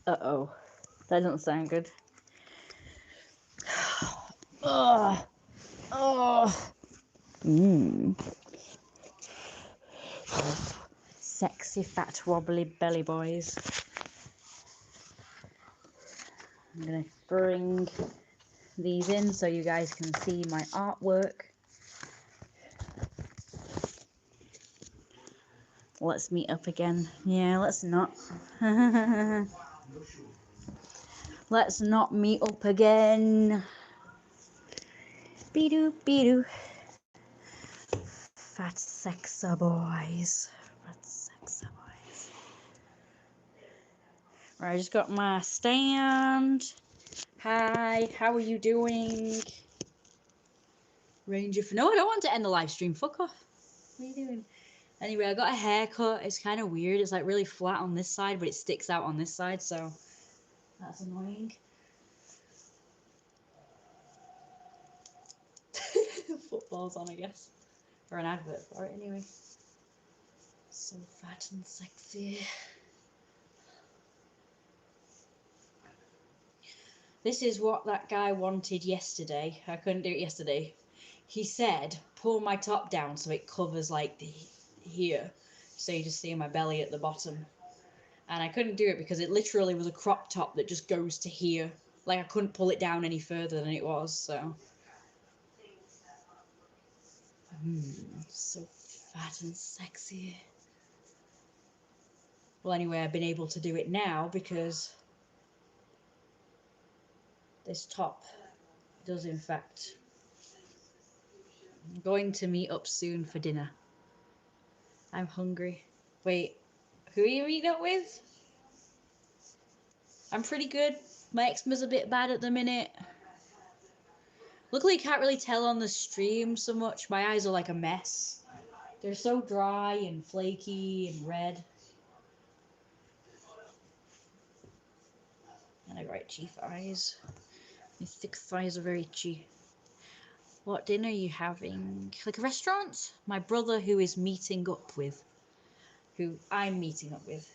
Uh-oh. That doesn't sound good. Ugh. Oh. Sexy, fat, wobbly belly boys. I'm going to bring these in so you guys can see my artwork. Let's meet up again. Yeah, let's not. Let's not meet up again. Be-doo, be-doo. Fat sexa boys. Fat sexa boys. Right, I just got my stand. Hi, how are you doing? Ranger for... No, I don't want to end the live stream. Fuck off. What are you doing? Anyway, I got a haircut. It's kind of weird. It's like really flat on this side, but it sticks out on this side, so that's annoying. Football's on, I guess. Or an advert for it, anyway. So fat and sexy. This is what that guy wanted yesterday. I couldn't do it yesterday. He said, pull my top down so it covers like the here. So you just see my belly at the bottom. And I couldn't do it because it literally was a crop top that just goes to here. Like I couldn't pull it down any further than it was, so. So fat and sexy. Well, anyway, I've been able to do it now because this top does in fact. I'm going to meet up soon for dinner. I'm hungry. Wait, who are you meeting up with? I'm pretty good. My eczema's a bit bad at the minute. Luckily, you can't really tell on the stream so much. My eyes are like a mess. They're so dry and flaky and red. And I got itchy thighs. My thick thighs are very itchy. What dinner are you having? Like a restaurant? My brother who is meeting up with. Who I'm meeting up with.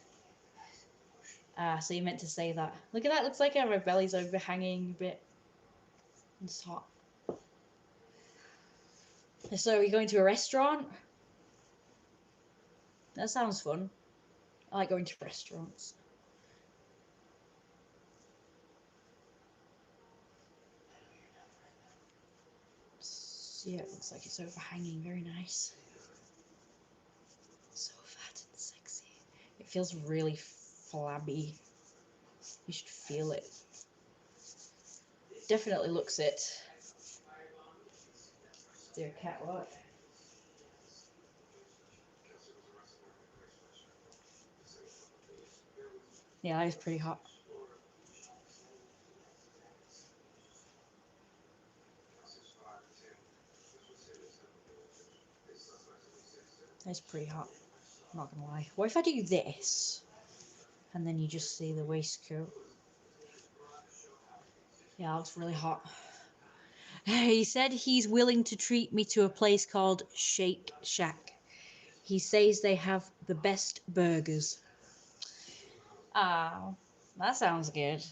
Ah, so you meant to say that. Look at that, looks like my belly's overhanging a bit. It's hot. So you're going to a restaurant? That sounds fun. I like going to restaurants. Yeah, it looks like it's overhanging. Very nice. So fat and sexy. It feels really flabby. You should feel it. Definitely looks it. Dear cat, what? Yeah, that is pretty hot. That's pretty hot. I'm not gonna lie. What if I do this? And then you just see the waistcoat. Yeah, that looks really hot. He said he's willing to treat me to a place called Shake Shack. He says they have the best burgers. Oh, that sounds good.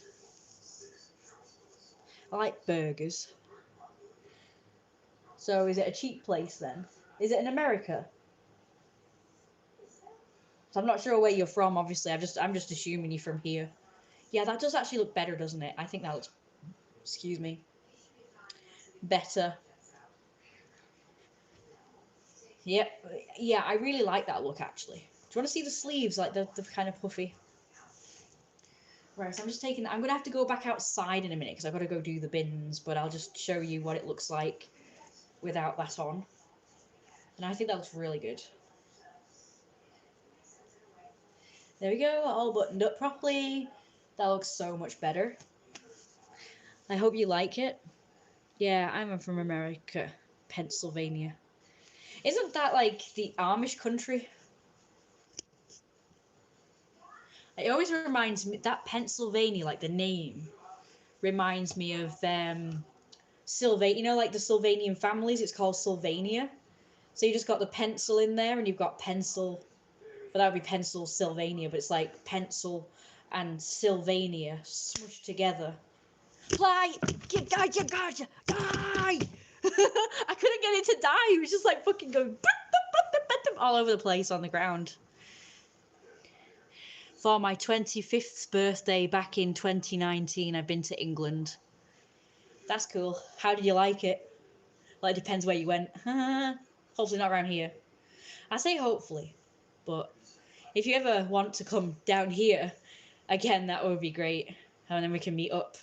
I like burgers. So is it a cheap place then? Is it in America? So I'm not sure where you're from, obviously. I'm just assuming you're from here. Yeah, that does actually look better, doesn't it? I think that looks, excuse me, better. Yep. Yeah, I really like that look, actually. Do you want to see the sleeves, like the kind of puffy? Right, so I'm just taking... I'm going to have to go back outside in a minute because I've got to go do the bins, but I'll just show you what it looks like without that on. And I think that looks really good. There we go, all buttoned up properly. That looks so much better. I hope you like it. Yeah, I'm from America, Pennsylvania. Isn't that like the Amish country? It always reminds me, that Pennsylvania, like the name, reminds me of Sylvania, you know, like the Sylvanian families, it's called Sylvania. So you just got the pencil in there and you've got pencil, but that would be Pennsylvania, but it's like pencil and Sylvania smushed together. Fly! Die! Die! I couldn't get it to die. It was just like fucking going all over the place on the ground. For my 25th birthday back in 2019, I've been to England. That's cool. How did you like it? Well, it depends where you went. Hopefully not around here. I say hopefully, but if you ever want to come down here, again, that would be great. And then we can meet up.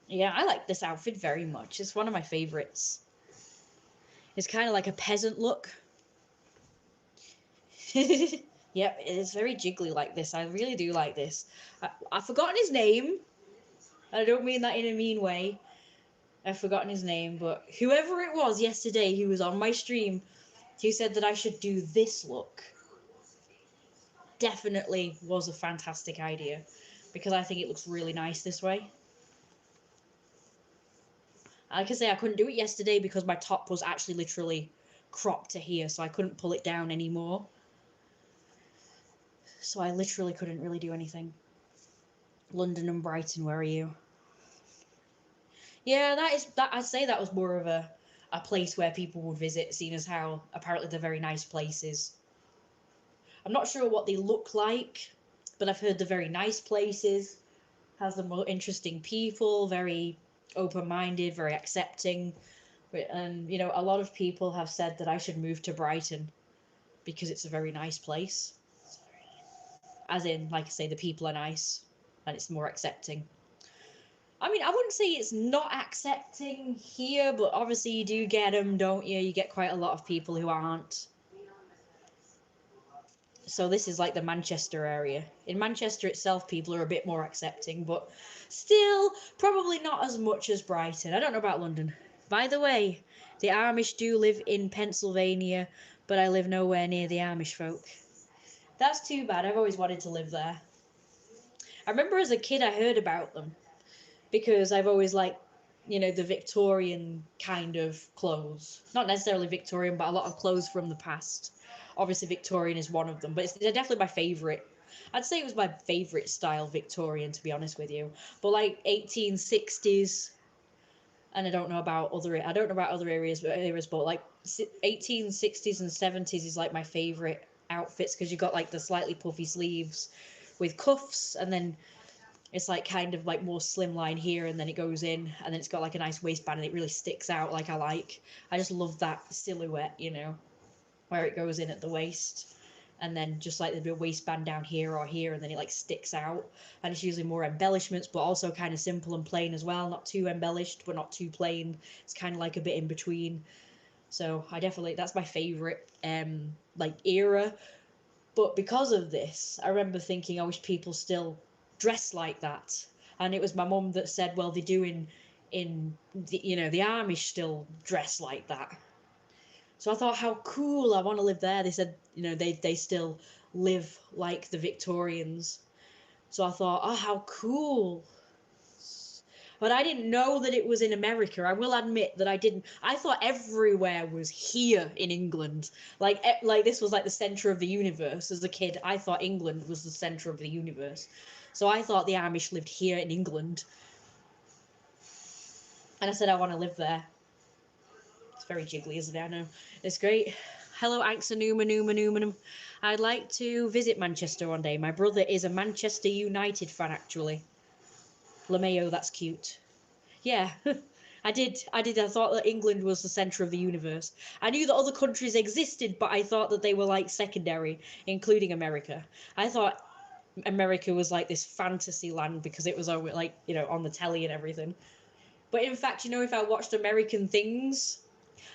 Yeah, I like this outfit very much. It's one of my favorites. It's kind of like a peasant look. Yep, it is very jiggly like this. I really do like this. I've forgotten his name. I don't mean that in a mean way. I've forgotten his name, but whoever it was yesterday who was on my stream, who said that I should do this look, definitely was a fantastic idea, because I think it looks really nice this way. Like I say, I couldn't do it yesterday because my top was actually literally cropped to here, so I couldn't pull it down anymore. So I literally couldn't really do anything. London and Brighton, where are you? Yeah, I'd say that was more of a place where people would visit, seeing as how apparently they're very nice places. I'm not sure what they look like, but I've heard they're very nice places, has the more interesting people, very open-minded, very accepting. And, you know, a lot of people have said that I should move to Brighton because it's a very nice place. As in, like I say, the people are nice and it's more accepting. I mean, I wouldn't say it's not accepting here, but obviously you do get them, don't you? You get quite a lot of people who aren't. So this is like the Manchester area. In Manchester itself, people are a bit more accepting, but still probably not as much as Brighton. I don't know about London. By the way, the Amish do live in Pennsylvania, but I live nowhere near the Amish folk. That's too bad. I've always wanted to live there. I remember as a kid I heard about them because I've always liked, you know, the Victorian kind of clothes. Not necessarily Victorian, but a lot of clothes from the past. Obviously Victorian is one of them, but they're definitely my favourite. I'd say it was my favourite style Victorian, to be honest with you. But like 1860s, and I don't know about other areas, but like 1860s and 70s is like my favourite outfits, because you got like the slightly puffy sleeves with cuffs, and then it's like kind of like more slimline here, and then it goes in, and then it's got like a nice waistband, and it really sticks out. Like I just love that silhouette, you know, where it goes in at the waist, and then just like the waistband down here or here, and then it like sticks out, and it's usually more embellishments, but also kind of simple and plain as well. Not too embellished, but not too plain. It's kind of like a bit in between. So that's my favorite like era. But because of this, I remember thinking, I wish people still dress like that. And it was my mum that said, well, they do in the, you know, the Amish still dress like that. So I thought, how cool, I want to live there. They said, you know, they still live like the Victorians. So I thought, oh, how cool. But I didn't know that it was in America. I will admit that I didn't. I thought everywhere was here in England. Like this was like the center of the universe. As a kid, I thought England was the center of the universe. So I thought the Amish lived here in England. And I said, I want to live there. It's very jiggly, isn't it? I know. It's great. Hello, Axanuma. I'd like to visit Manchester one day. My brother is a Manchester United fan, actually. LeMayo, that's cute. Yeah, I did. I thought that England was the centre of the universe. I knew that other countries existed, but I thought that they were like secondary, including America. I thought America was like this fantasy land because it was like, you know, on the telly and everything. But in fact, you know, if I watched American things,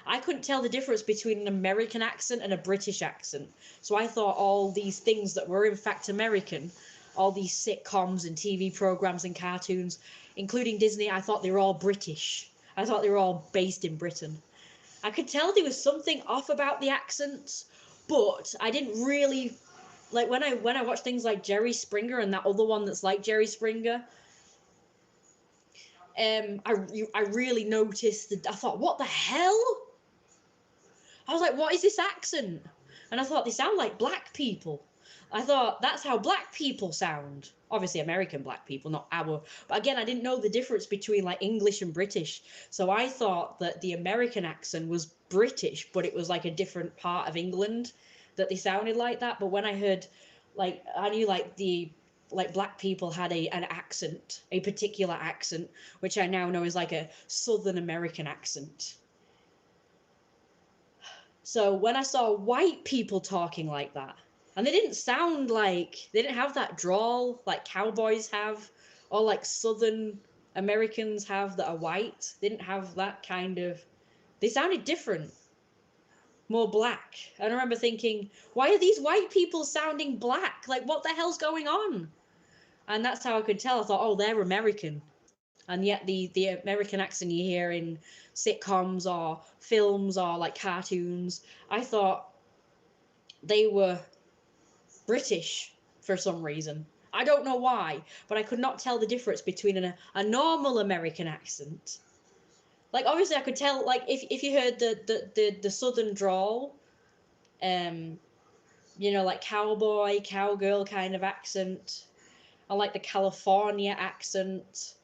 I couldn't tell the difference between an American accent and a British accent. So I thought all these things that were in fact American, all these sitcoms and TV programs and cartoons, including Disney, I thought they were all British. I thought they were all based in Britain. I could tell there was something off about the accents, but I didn't really like when I watched things like Jerry Springer and that other one that's like Jerry Springer. I really noticed that. I thought, what the hell? I was like, what is this accent? And I thought, they sound like black people. I thought that's how black people sound. Obviously, American black people, not our. But again, I didn't know the difference between like English and British. So I thought that the American accent was British, but it was like a different part of England that they sounded like that. But when I heard, like, I knew like the like black people had an accent, a particular accent, which I now know is like a Southern American accent. So when I saw white people talking like that, and they didn't sound like, they didn't have that drawl like cowboys have, or like Southern Americans have that are white. They didn't have that kind of, they sounded different, more black. And I remember thinking, why are these white people sounding black? Like, what the hell's going on? And that's how I could tell. I thought, oh, they're American. And yet the American accent you hear in sitcoms or films or like cartoons, I thought they were British for some reason. I don't know why, but I could not tell the difference between a normal American accent. Like obviously I could tell, like if you heard the southern drawl, you know, like cowboy, cowgirl kind of accent, or like the California accent,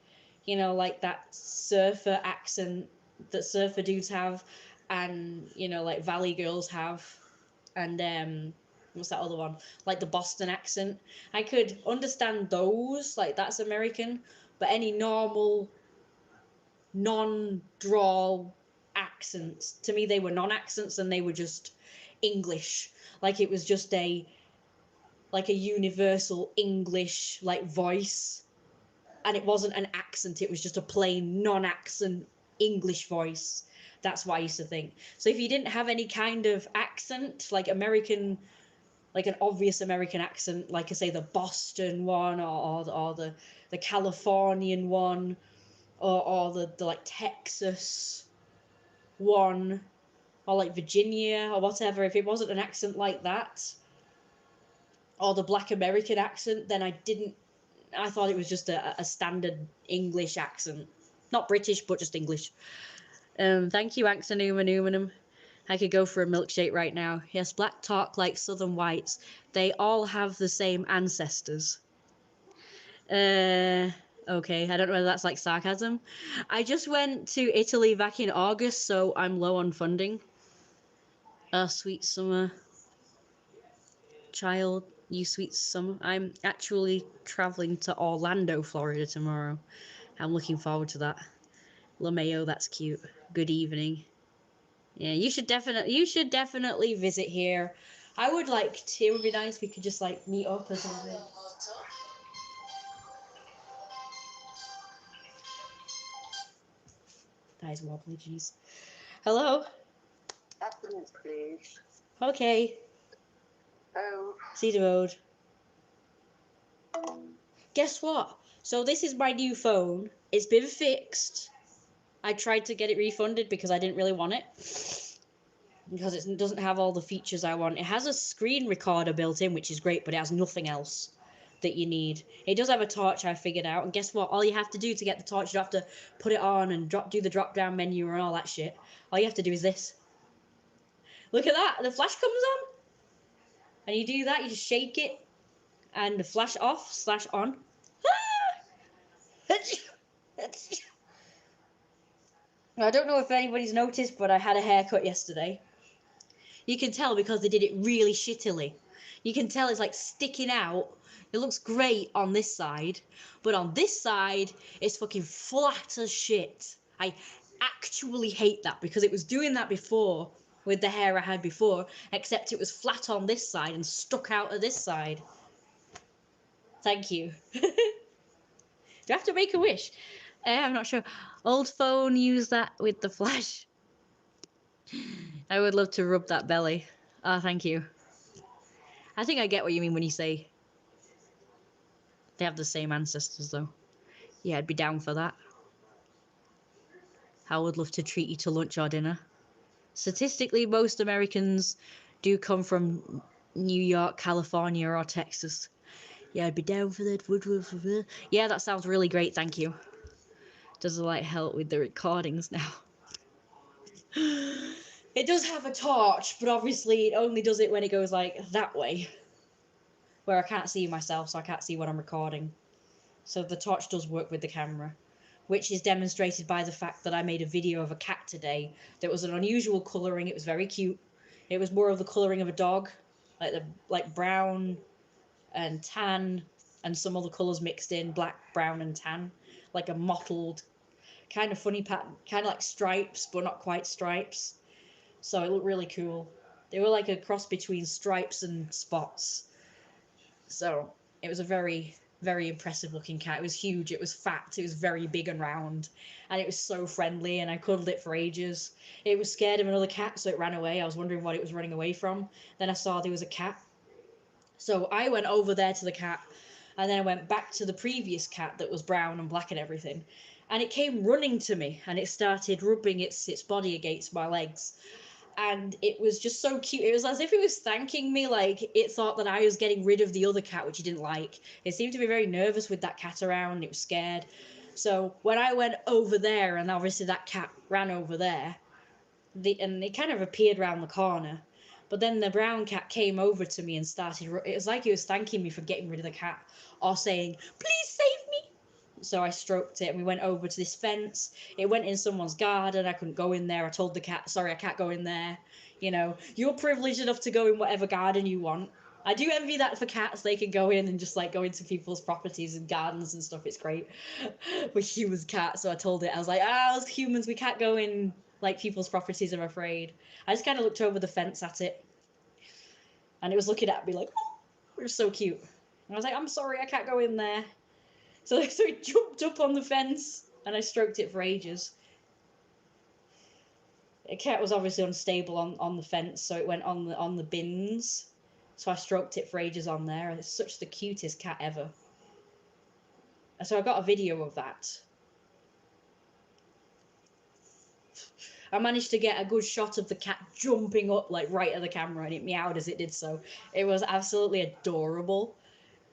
you know, like that surfer accent that surfer dudes have, and you know, like valley girls have, and what's that other one? Like the Boston accent. I could understand those, like that's American, but any normal non-drawl accents, to me they were non-accents and they were just English. Like it was just a like a universal English like voice, and it wasn't an accent, it was just a plain non-accent English voice. That's what I used to think. So if you didn't have any kind of accent, like American, like an obvious American accent, like I say the Boston one, or the Californian one, or the like Texas one, or like Virginia or whatever, if it wasn't an accent like that, or the Black American accent, then I thought it was just a standard English accent. Not British, but just English. Thank you, Axonumanum. I could go for a milkshake right now. Yes, black talk like southern whites. They all have the same ancestors. Okay, I don't know whether that's like sarcasm. I just went to Italy back in August, so I'm low on funding. Sweet summer. Child, you sweet summer. I'm actually traveling to Orlando, Florida tomorrow. I'm looking forward to that. LeMayo, that's cute. Good evening. Yeah, you should definitely visit here. I would like to. It would be nice if we could just like meet up or something. That is wobbly, jeez. Hello. Abstinence, please. Okay. Oh. See mode. Guess what? So this is my new phone. It's been fixed. I tried to get it refunded because I didn't really want it, because it doesn't have all the features I want. It has a screen recorder built in, which is great, but it has nothing else that you need. It does have a torch, I figured out, and guess what? All you have to do to get the torch, you don't have to put it on and do the drop down menu and all that shit. All you have to do is this. Look at that, the flash comes on, and you do that, you just shake it, and the flash off / on. I don't know if anybody's noticed, but I had a haircut yesterday. You can tell because they did it really shittily. You can tell it's like sticking out. It looks great on this side, but on this side, it's fucking flat as shit. I actually hate that because it was doing that before with the hair I had before, except it was flat on this side and stuck out of this side. Thank you. Do I have to make a wish? I'm not sure. Old phone, use that with the flash. I would love to rub that belly. Ah, thank you. I think I get what you mean when you say they have the same ancestors, though. Yeah, I'd be down for that. I would love to treat you to lunch or dinner. Statistically, most Americans do come from New York, California, or Texas. Yeah, I'd be down for that. Yeah, that sounds really great, thank you. Does the light help with the recordings now? It does have a torch, but obviously it only does it when it goes like that way. where I can't see myself, so I can't see what I'm recording. So the torch does work with the camera, which is demonstrated by the fact that I made a video of a cat today that was an unusual colouring. It was very cute. It was more of the colouring of a dog, like brown and tan and some other colours mixed in, black, brown and tan, like a mottled kind of funny pattern, kind of like stripes, but not quite stripes. So it looked really cool. They were like a cross between stripes and spots. So it was a very, very impressive looking cat. It was huge, it was fat, it was very big and round, and it was so friendly, and I cuddled it for ages. It was scared of another cat, so it ran away. I was wondering what it was running away from. Then I saw there was a cat. So I went over there to the cat, and then I went back to the previous cat that was brown and black and everything. And it came running to me, and it started rubbing its body against my legs. And it was just so cute. It was as if it was thanking me, like it thought that I was getting rid of the other cat, which it didn't like. It seemed to be very nervous with that cat around. It was scared. So when I went over there, and obviously that cat ran over there, and it kind of appeared around the corner. But then the brown cat came over to me and started. It was like it was thanking me for getting rid of the cat, or saying, "Please save me." So I stroked it, and we went over to this fence. It went in someone's garden. I couldn't go in there. I told the cat, "Sorry, I can't go in there." You know, you're privileged enough to go in whatever garden you want. I do envy that for cats. They can go in and just like go into people's properties and gardens and stuff. It's great. With humans, cats. So I told it, I was like, as humans, we can't go in like people's properties, I'm afraid. I just kind of looked over the fence at it, and it was looking at me like, oh, it was so cute. And I was like, I'm sorry, I can't go in there. So it jumped up on the fence, and I stroked it for ages. The cat was obviously unstable on the fence, so it went on the bins. So I stroked it for ages on there, and it's such the cutest cat ever. So I got a video of that. I managed to get a good shot of the cat jumping up like right at the camera, and it meowed as it did so. It was absolutely adorable.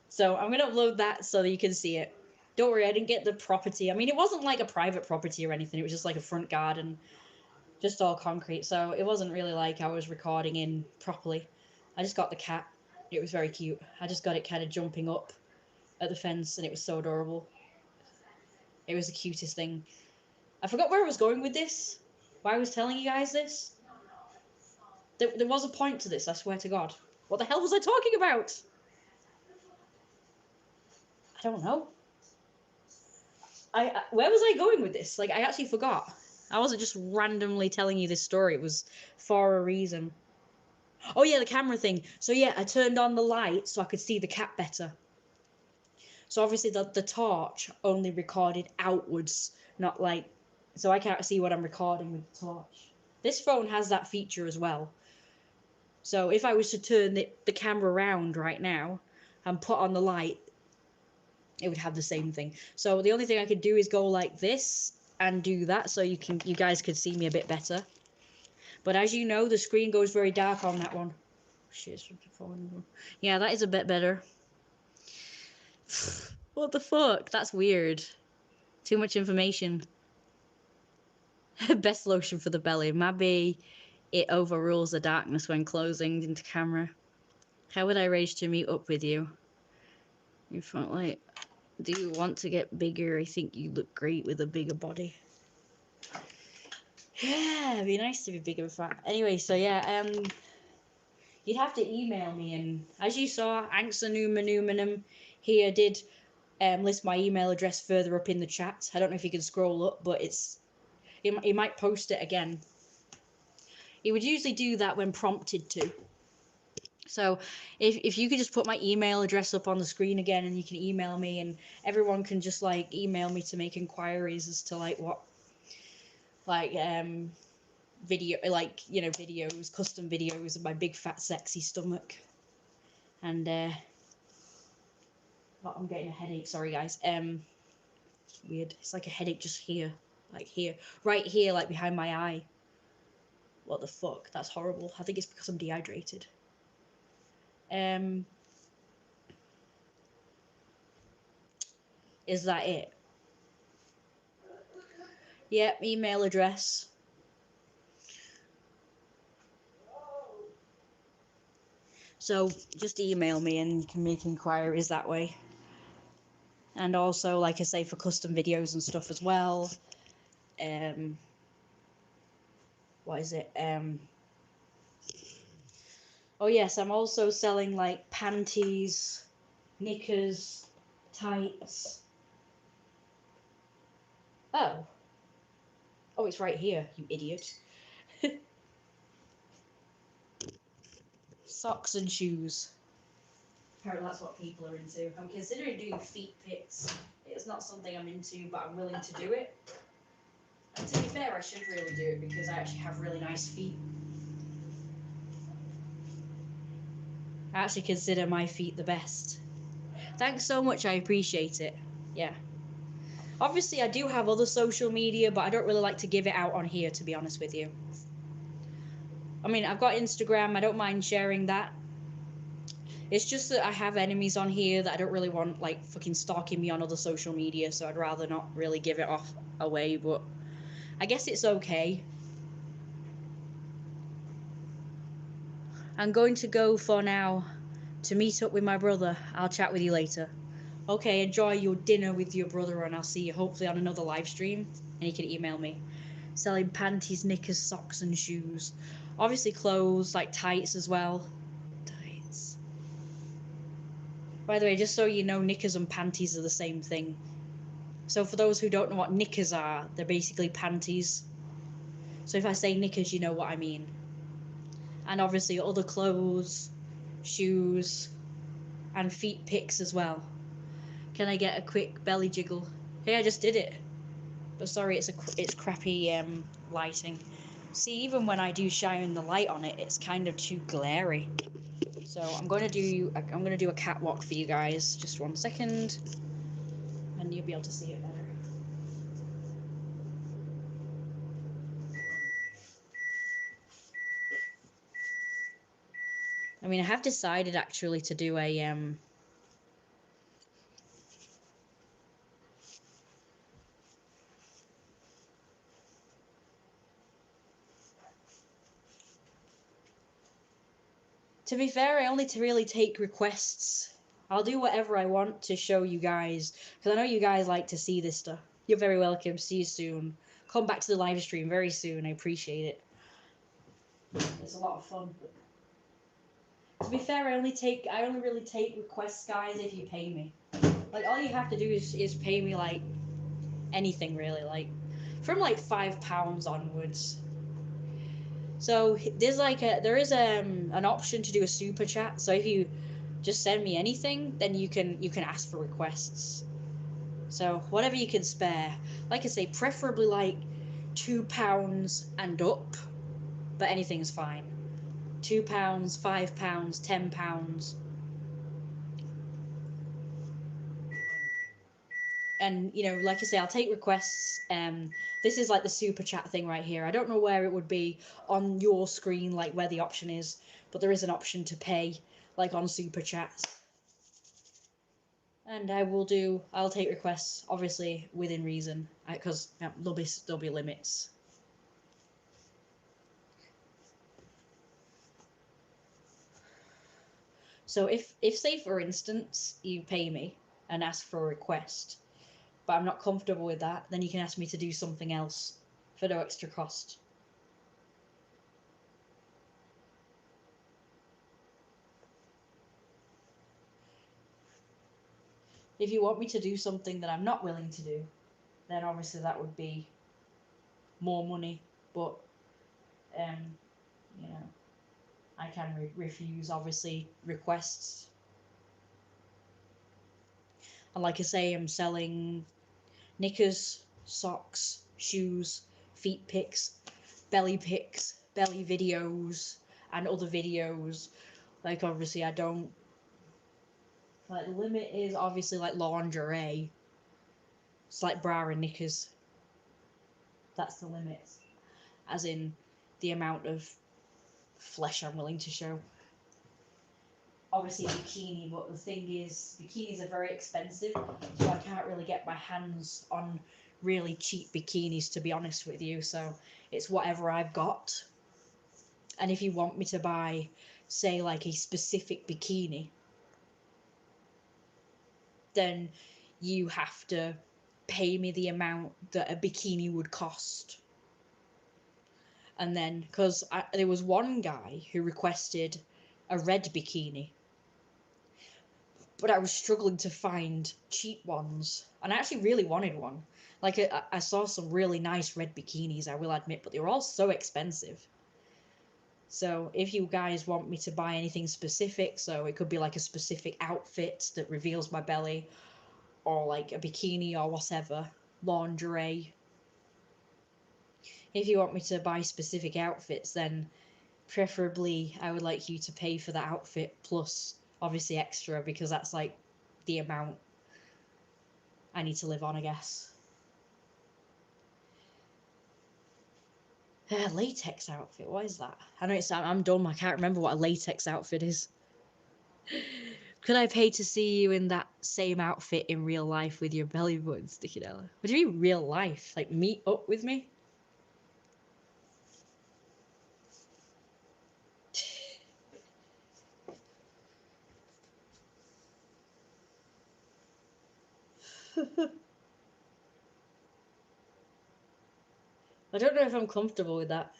So I'm gonna upload that so that you can see it. Don't worry, I didn't get the property. I mean, it wasn't like a private property or anything. It was just like a front garden, just all concrete. So it wasn't really like I was recording in properly. I just got the cat. It was very cute. I just got it kind of jumping up at the fence, and it was so adorable. It was the cutest thing. I forgot where I was going with this. Why I was telling you guys this. There was a point to this, I swear to God. What the hell was I talking about? I don't know. Where was I going with this? Like, I actually forgot. I wasn't just randomly telling you this story. It was for a reason. Oh yeah, the camera thing. So yeah, I turned on the light so I could see the cat better. So obviously the torch only recorded outwards, not like, so I can't see what I'm recording with the torch. This phone has that feature as well. So if I was to turn the camera around right now and put on the light, it would have the same thing. So the only thing I could do is go like this and do that, so you guys could see me a bit better. But as you know, the screen goes very dark on that one. Shit, yeah, that is a bit better. What the fuck? That's weird. Too much information. Best lotion for the belly. Maybe it overrules the darkness when closing into camera. How would I rage to meet up with you? You front light. Do you want to get bigger? I think you look great with a bigger body. Yeah, it'd be nice to be bigger and fat. Anyway, so yeah, you'd have to email me, and as you saw, Anksanumanumanum here did list my email address further up in the chat. I don't know if you can scroll up, but he might post it again. He would usually do that when prompted to. So if you could just put my email address up on the screen again, and you can email me, and everyone can just like email me to make inquiries as to like what, like video, like, you know, videos, custom videos of my big fat sexy stomach. And oh, I'm getting a headache, sorry guys. It's weird, it's like a headache just here, like here, right here, like behind my eye. What the fuck, that's horrible. I think it's because I'm dehydrated. Is that it? Yep, email address. So just email me and you can make inquiries that way. And also, like I say, for custom videos and stuff as well. What is it? Oh yes, I'm also selling like panties, knickers, tights. Oh. Oh, it's right here, you idiot. Socks and shoes. Apparently that's what people are into. I'm considering doing feet pics. It's not something I'm into, but I'm willing to do it. And to be fair, I should really do it because I actually have really nice feet. I actually consider my feet the best. Thanks so much, I appreciate it. Yeah. Obviously, I do have other social media, but I don't really like to give it out on here, to be honest with you. I mean, I've got Instagram, I don't mind sharing that. It's just that I have enemies on here that I don't really want, like, fucking stalking me on other social media, so I'd rather not really give it off away, but I guess it's okay. I'm going to go for now to meet up with my brother. I'll chat with you later. Okay, enjoy your dinner with your brother, and I'll see you hopefully on another live stream, and you can email me. Selling panties, knickers, socks, and shoes. Obviously clothes, like tights as well. Tights. By the way, just so you know, knickers and panties are the same thing. So for those who don't know what knickers are, they're basically panties. So if I say knickers, you know what I mean. And obviously other clothes, shoes, and feet pics as well. Can I get a quick belly jiggle? Hey, I just did it. But sorry, it's crappy lighting. See, even when I do shine the light on it, it's kind of too glary. So I'm gonna do a catwalk for you guys. Just 1 second, and you'll be able to see it better. I mean, I have decided actually to do a To be fair, I only really take requests. I'll do whatever I want to show you guys, because I know you guys like to see this stuff. You're very welcome. See you soon. Come back to the live stream very soon. I appreciate it. It's a lot of fun. To be fair, I only really take requests, guys, if you pay me. Like, all you have to do is pay me, like, anything, really. Like, from, like, £5 onwards. So, there is an option to do a super chat. So, if you just send me anything, then you can ask for requests. So, whatever you can spare. Like I say, preferably, like, £2 and up. But anything's fine. £2, £5, £10. And like I say, I'll take requests. This is like the super chat thing right here. I don't know where it would be on your screen, like where the option is, but there is an option to pay, like on super chats. And I'll take requests, obviously within reason, because there'll be limits. So if say for instance you pay me and ask for a request, but I'm not comfortable with that, then you can ask me to do something else for no extra cost. If you want me to do something that I'm not willing to do, then obviously that would be more money, but you know, I can refuse obviously requests. And like I say, I'm selling knickers, socks, shoes, feet pics, belly videos, and other videos. Like obviously I don't, like the limit is obviously like lingerie. It's like bra and knickers. That's the limit. As in the amount of flesh I'm willing to show. Obviously a bikini, but the thing is, bikinis are very expensive, so I can't really get my hands on really cheap bikinis, to be honest with you, so it's whatever I've got. And if you want me to buy say like a specific bikini, then you have to pay me the amount that a bikini would cost. And then, because there was one guy who requested a red bikini, but I was struggling to find cheap ones, and I actually really wanted one. Like, I saw some really nice red bikinis, I will admit, but they were all so expensive. So if you guys want me to buy anything specific, so it could be like a specific outfit that reveals my belly, or like a bikini or whatever, lingerie. If you want me to buy specific outfits, then preferably I would like you to pay for the outfit plus obviously extra, because that's like the amount I need to live on, I guess. Latex outfit, what is that? I know I'm dumb, I can't remember what a latex outfit is. Could I pay to see you in that same outfit in real life with your belly button sticking out? What do you mean real life? Like meet up with me? I don't know if I'm comfortable with that.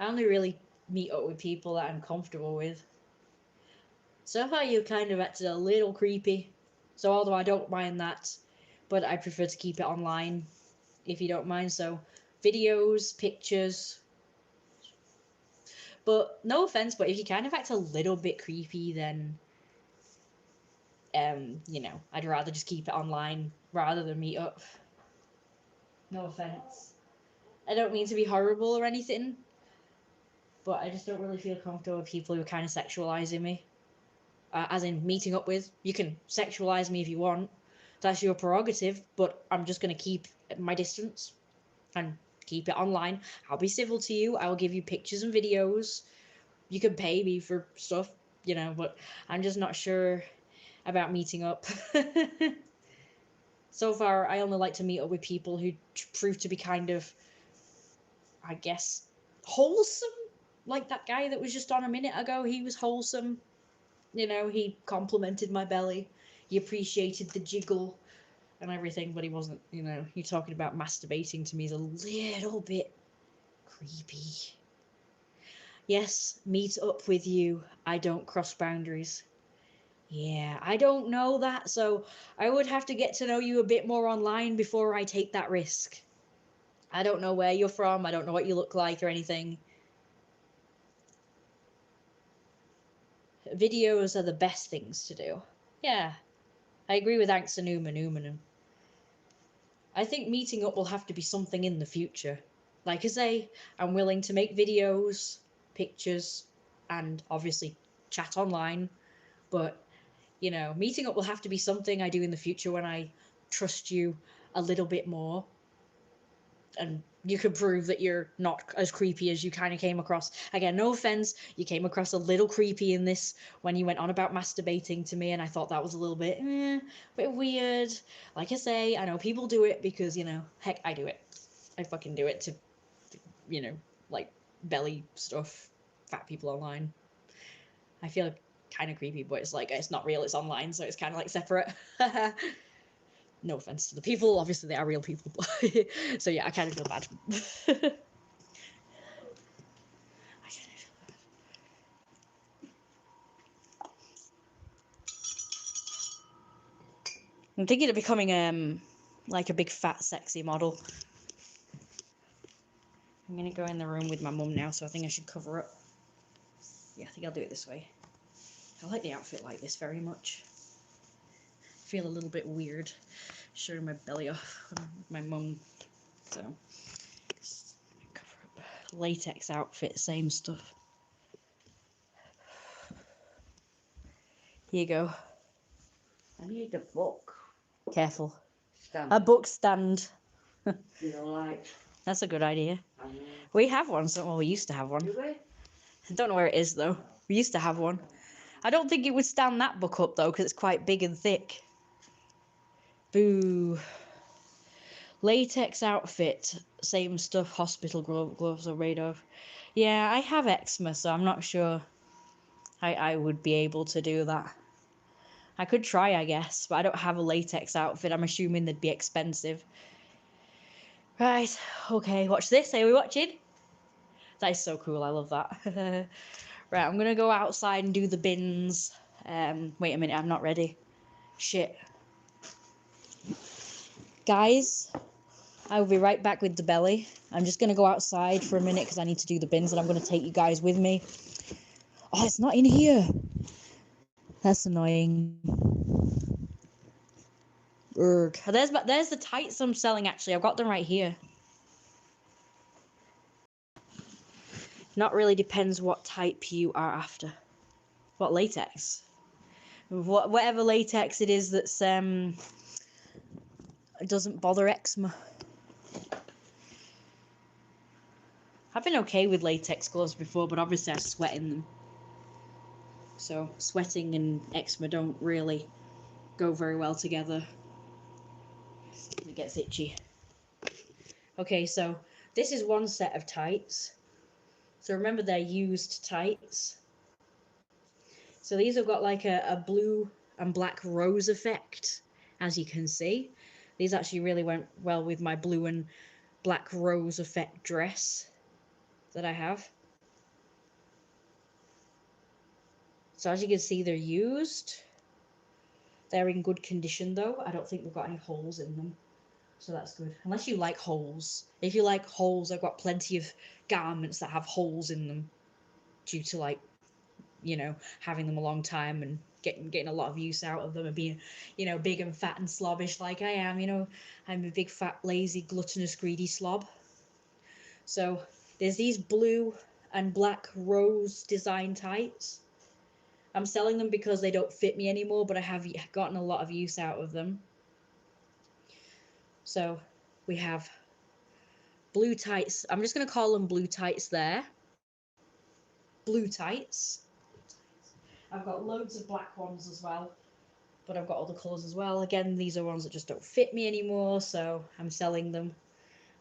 I only really meet up with people that I'm comfortable with. So far you kind of acted a little creepy. So although I don't mind that, but I prefer to keep it online, if you don't mind. So videos, pictures. But no offense, but if you kind of act a little bit creepy, then you know, I'd rather just keep it online rather than meet up. No offense. I don't mean to be horrible or anything, but I just don't really feel comfortable with people who are kind of sexualizing me. As in meeting up with. You can sexualize me if you want. That's your prerogative, but I'm just going to keep my distance and keep it online. I'll be civil to you. I'll give you pictures and videos. You can pay me for stuff, you know, but I'm just not sure about meeting up. So far, I only like to meet up with people who prove to be kind of, I guess, wholesome. Like that guy that was just on a minute ago, he was wholesome. You know, he complimented my belly. He appreciated the jiggle and everything, but he wasn't, you know, you talking about masturbating to me is a little bit creepy. Yes, meet up with you. I don't cross boundaries. Yeah, I don't know that, so I would have to get to know you a bit more online before I take that risk. I don't know where you're from, I don't know what you look like or anything. Videos are the best things to do. Yeah, I agree with Numanum. I think meeting up will have to be something in the future. Like I say, I'm willing to make videos, pictures, and obviously chat online, but you know, meeting up will have to be something I do in the future when I trust you a little bit more. And you can prove that you're not as creepy as you kind of came across. Again, no offense, you came across a little creepy in this when you went on about masturbating to me, and I thought that was a little bit, bit weird. Like I say, I know people do it because, you know, heck, I do it. I fucking do it to, you know, like belly stuff, fat people online. I feel kind of creepy, but it's like, it's not real, it's online, so it's kind of like separate. No offense to the people, obviously they are real people. So yeah, I kind of feel bad. I'm thinking of becoming like a big fat sexy model. I'm gonna go in the room with my mum now, so I think I should cover up. Yeah, I think I'll do it this way. I like the outfit like this very much. I feel a little bit weird showing my belly off with my mum. So cover up. Latex outfit, same stuff. Here you go. I need a book. Careful. Stand. A book stand. You know, like. That's a good idea. We have one, so well, we used to have one. Do we? I don't know where it is though. We used to have one. I don't think it would stand that book up though, because it's quite big and thick. Boo. Latex outfit, same stuff, hospital gloves are made of. Yeah, I have eczema, so I'm not sure I would be able to do that. I could try, I guess, but I don't have a latex outfit. I'm assuming they'd be expensive. Right, okay, watch this. Are we watching? That is so cool. I love that. Right, I'm gonna go outside and do the bins. Wait a minute, I'm not ready. Shit. Guys, I will be right back with the belly. I'm just gonna go outside for a minute because I need to do the bins and I'm gonna take you guys with me. Oh, it's not in here. That's annoying. Urgh. There's the tights I'm selling actually. I've got them right here. Not really depends what type you are after. What latex? Whatever latex it is that's it doesn't bother eczema. I've been okay with latex gloves before, but obviously I sweat in them. So sweating and eczema don't really go very well together. It gets itchy. Okay, so this is one set of tights. So remember they're used tights. So these have got like a blue and black rose effect, as you can see. These actually really went well with my blue and black rose effect dress that I have. So as you can see, they're used. They're in good condition though. I don't think they've got any holes in them. So that's good. Unless you like holes. If you like holes, I've got plenty of garments that have holes in them due to, like, you know, having them a long time and getting a lot of use out of them and being, you know, big and fat and slobbish like I am, you know. I'm a big, fat, lazy, gluttonous, greedy slob. So there's these blue and black rose design tights. I'm selling them because they don't fit me anymore, but I have gotten a lot of use out of them. So we have blue tights. I'm just going to call them blue tights there. Blue tights. I've got loads of black ones as well, but I've got other colours as well. Again, these are ones that just don't fit me anymore, so I'm selling them.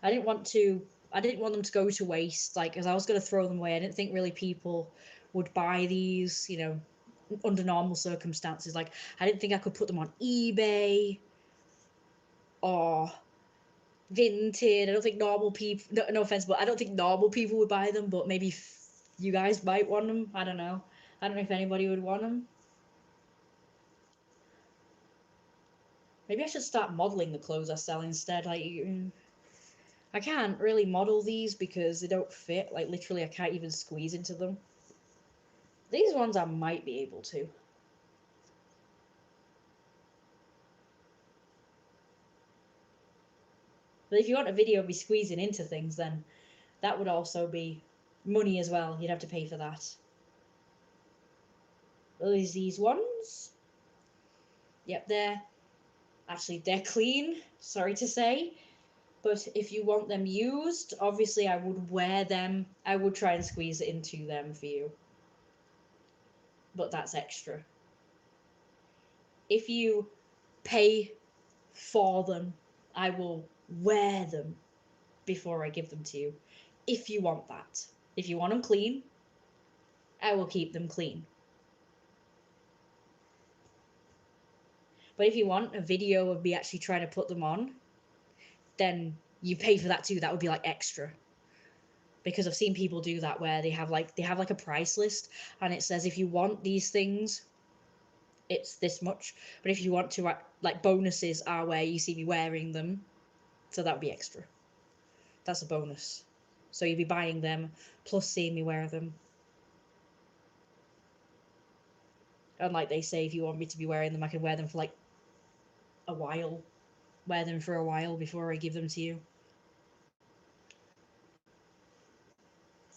I didn't want them to go to waste, like, as I was going to throw them away. I didn't think really people would buy these, you know, under normal circumstances. Like, I didn't think I could put them on eBay or Vinted. I don't think normal people, no offense, but I don't think normal people would buy them, but maybe you guys might want them. I don't know. I don't know if anybody would want them. Maybe I should start modeling the clothes I sell instead. Like, I can't really model these because they don't fit. Like, literally, I can't even squeeze into them. These ones I might be able to. But if you want a video of me squeezing into things, then that would also be money as well. You'd have to pay for that. There's these ones. Yep, they're clean, sorry to say. But if you want them used, obviously I would wear them. I would try and squeeze it into them for you. But that's extra. If you pay for them, I will wear them before I give them to you. If you want that. If you want them clean, I will keep them clean. But if you want a video of me actually trying to put them on, then you pay for that too. That would be like extra. Because I've seen people do that where they have like a price list and it says if you want these things, it's this much. But if you want to, like, bonuses are where you see me wearing them, so that would be extra. That's a bonus. So you'd be buying them plus seeing me wear them. And like they say, if you want me to be wearing them, I can wear them for like a while. Wear them for a while before I give them to you.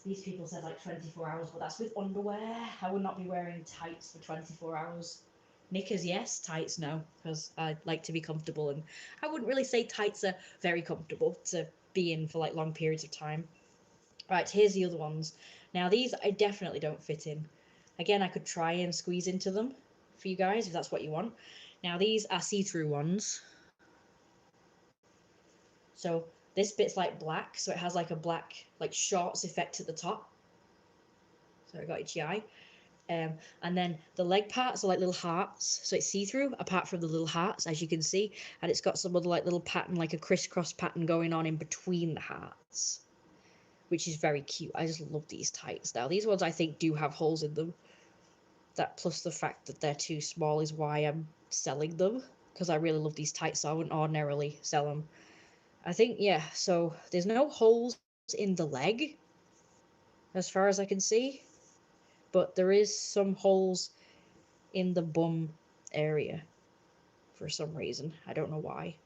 These people said like 24 hours, but that's with underwear. I would not be wearing tights for 24 hours. Knickers, yes. Tights, no. Because I like to be comfortable. And I wouldn't really say tights are very comfortable to be in for like long periods of time. Right, here's the other ones. Now, these I definitely don't fit in. Again, I could try and squeeze into them for you guys if that's what you want. Now, these are see-through ones. So this bit's like black, so it has like a black like shorts effect at the top. So I got itchy eye. And then the leg parts are like little hearts, so it's see-through apart from the little hearts, as you can see, and it's got some other like little pattern, like a crisscross pattern going on in between the hearts, which is very cute. I just love these tights now. These ones I think do have holes in them. That plus the fact that they're too small is why I'm selling them, because I really love these tights, so I wouldn't ordinarily sell them. I think, yeah, so there's no holes in the leg as far as I can see, but there is some holes in the bum area for some reason. I don't know why,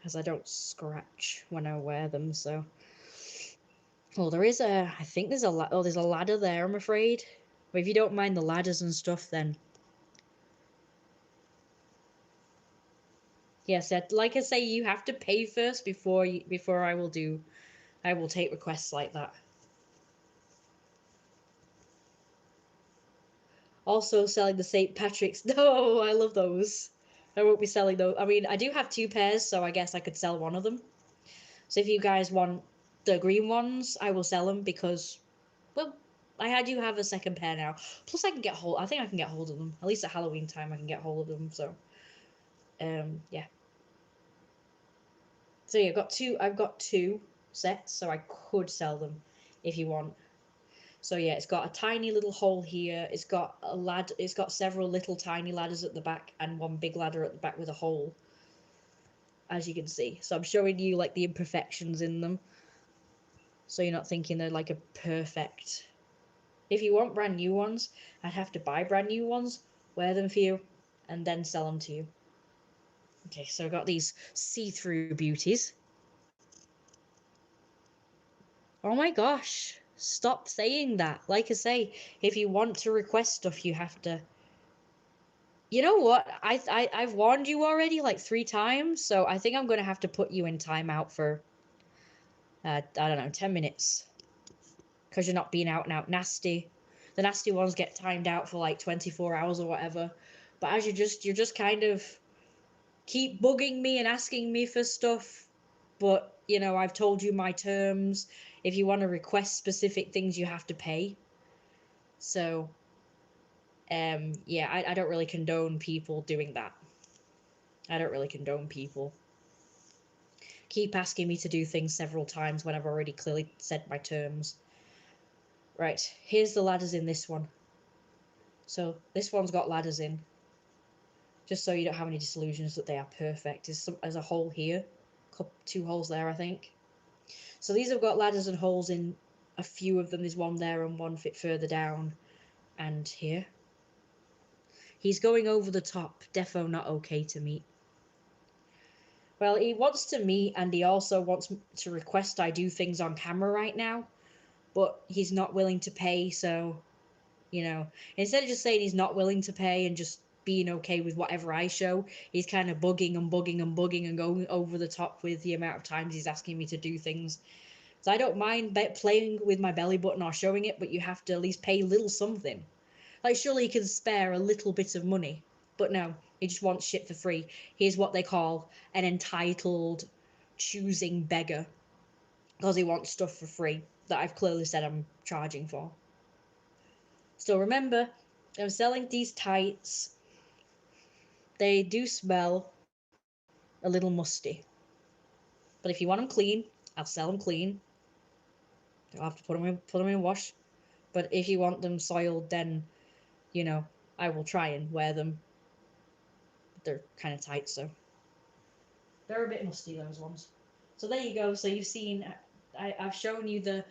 as I don't scratch when I wear them. So, well, there is a, I think there's a, oh, there's a ladder there, I'm afraid. But if you don't mind the ladders and stuff, then yes, like I say, you have to pay first before I will take requests like that. Also selling the St. Patrick's. No, I love those. I won't be selling those. I mean, I do have 2 pairs, so I guess I could sell one of them. So if you guys want the green ones, I will sell them because, well, I do have a second pair now. Plus, I can get hold. I think I can get hold of them. At least at Halloween time, I can get hold of them. So, yeah. So yeah, I've got two sets, so I could sell them if you want. So yeah, it's got a tiny little hole here. It's got It's got several little tiny ladders at the back and one big ladder at the back with a hole, as you can see. So I'm showing you like the imperfections in them, so you're not thinking they're like a perfect. If you want brand new ones, I'd have to buy brand new ones, wear them for you, and then sell them to you. Okay, so I've got these see-through beauties. Oh my gosh, stop saying that. Like I say, if you want to request stuff, you have to. You know what? I've warned you already like 3 times, so I think I'm gonna have to put you in timeout for I don't know, 10 minutes, because you're not being out and out nasty. The nasty ones get timed out for like 24 hours or whatever. But as you're just kind of keep bugging me and asking me for stuff. But you know, I've told you my terms. If you want to request specific things, you have to pay. So yeah, I don't really condone people doing that. I don't really condone people keep asking me to do things several times when I've already clearly said my terms. Right, here's the ladders in this one. So this one's got ladders in, just so you don't have any disillusions that they are perfect. There's a hole here, 2 holes there, I think. So these have got ladders and holes in a few of them. There's one there and one fit further down, and here. He's going over the top. Defo not okay to meet. Well, he wants to meet, and he also wants to request I do things on camera right now, but he's not willing to pay, so, you know, instead of just saying he's not willing to pay and just being okay with whatever I show, he's kind of bugging and bugging and bugging and going over the top with the amount of times he's asking me to do things. So I don't mind playing with my belly button or showing it, but you have to at least pay a little something. Like, surely you can spare a little bit of money. But no, he just wants shit for free. He's what they call an entitled choosing beggar, because he wants stuff for free that I've clearly said I'm charging for. So remember, I'm selling these tights. They do smell a little musty. But if you want them clean, I'll sell them clean. I'll have to put them in wash. But if you want them soiled, then, you know, I will try and wear them. They're kind of tight, so. They're a bit musty, those ones. So there you go. So you've seen, I've shown you the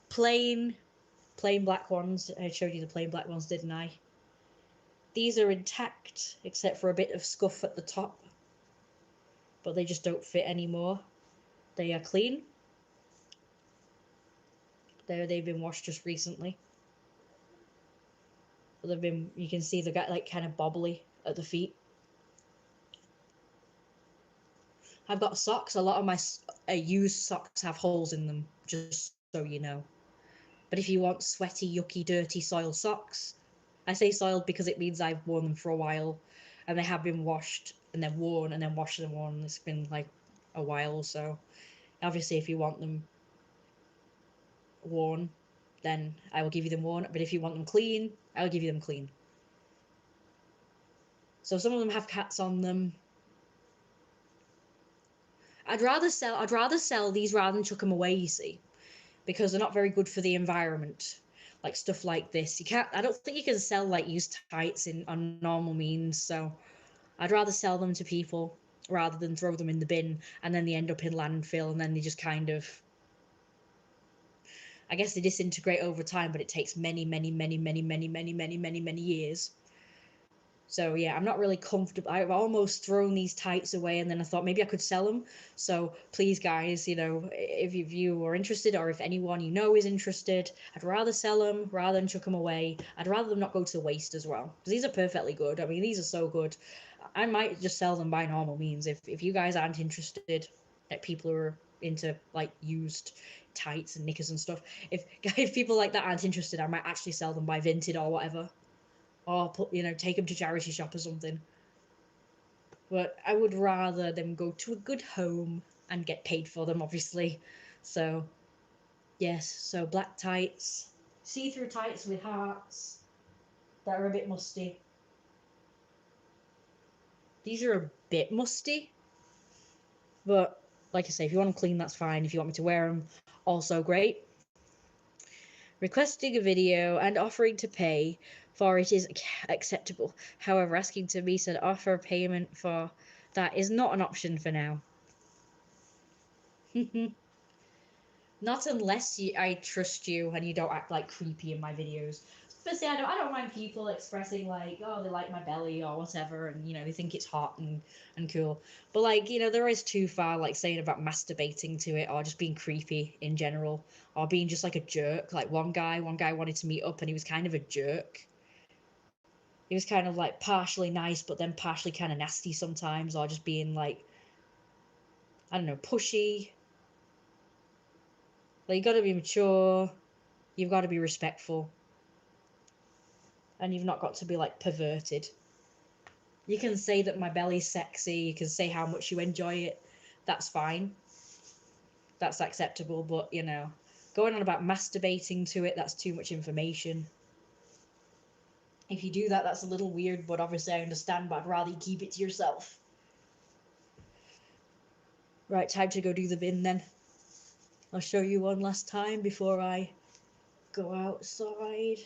plain black ones. I showed you the plain black ones, didn't I? These are intact, except for a bit of scuff at the top. But they just don't fit anymore. They are clean. They've been washed just recently. But they've been, you can see they got like kind of bobbly at the feet. I've got socks. A lot of my used socks have holes in them, just so you know. But if you want sweaty, yucky, dirty, soiled socks, I say soiled because it means I've worn them for a while, and they have been washed and then worn and then washed and worn. It's been like a while or so. Obviously, if you want them worn, then I will give you them worn. But if you want them clean, I'll give you them clean. So some of them have cats on them. I'd rather sell these rather than chuck them away, you see, because they're not very good for the environment. Like stuff like this, I don't think you can sell like used tights on normal means. So I'd rather sell them to people rather than throw them in the bin and then they end up in landfill and then they just kind of, I guess they disintegrate over time, but it takes many years. So yeah, I'm not really comfortable. I've almost thrown these tights away and then I thought maybe I could sell them. So please guys, if you are interested or if anyone you know is interested, I'd rather sell them rather than chuck them away. I'd rather them not go to waste as well. Because these are perfectly good. I mean, these are so good. I might just sell them by normal means. If you guys aren't interested, like people who are into like used tights and knickers and stuff, if people like that aren't interested, I might actually sell them by Vinted or whatever. Or take them to charity shop or something. But I would rather them go to a good home and get paid for them, obviously. So, yes, so black tights, see-through tights with hearts that are a bit musty. These are a bit musty, but like I say, if you want them clean, that's fine. If you want me to wear them, also great. Requesting a video and offering to pay for it is acceptable. However, asking to be said offer payment for that is not an option for now. Not unless I trust you and you don't act like creepy in my videos. But see, I don't mind people expressing like, oh, they like my belly or whatever, and they think it's hot and cool. But like, there is too far, like saying about masturbating to it or just being creepy in general or being just like a jerk. Like one guy wanted to meet up and he was kind of a jerk. He was kind of like partially nice, but then partially kind of nasty sometimes, or just being like, I don't know, pushy. Like, you gotta be mature, you've got to be respectful, and you've not got to be like perverted. You can say that my belly's sexy, you can say how much you enjoy it, that's fine. That's acceptable, but going on about masturbating to it, that's too much information. If you do that, that's a little weird, but obviously I understand, but I'd rather you keep it to yourself. Right, time to go do the bin then. I'll show you one last time before I go outside.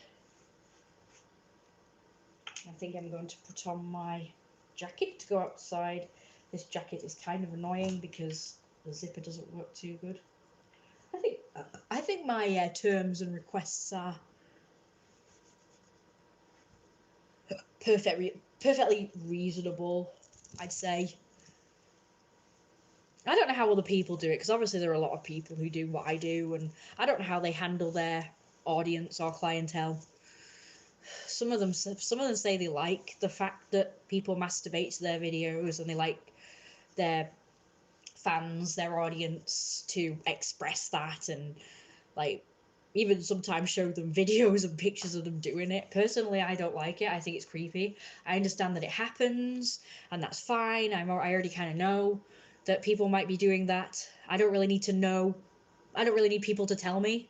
I think I'm going to put on my jacket to go outside. This jacket is kind of annoying because the zipper doesn't work too good. I think my terms and requests are perfectly reasonable, I'd say. I don't know how other people do it, because obviously there are a lot of people who do what I do, and I don't know how they handle their audience or clientele. Some of them say they like the fact that people masturbate to their videos, and they like their fans, their audience, to express that, and like even sometimes show them videos and pictures of them doing it. Personally, I don't like it. I think it's creepy. I understand that it happens, and that's fine. I already kind of know that people might be doing that. I don't really need to know. I don't really need people to tell me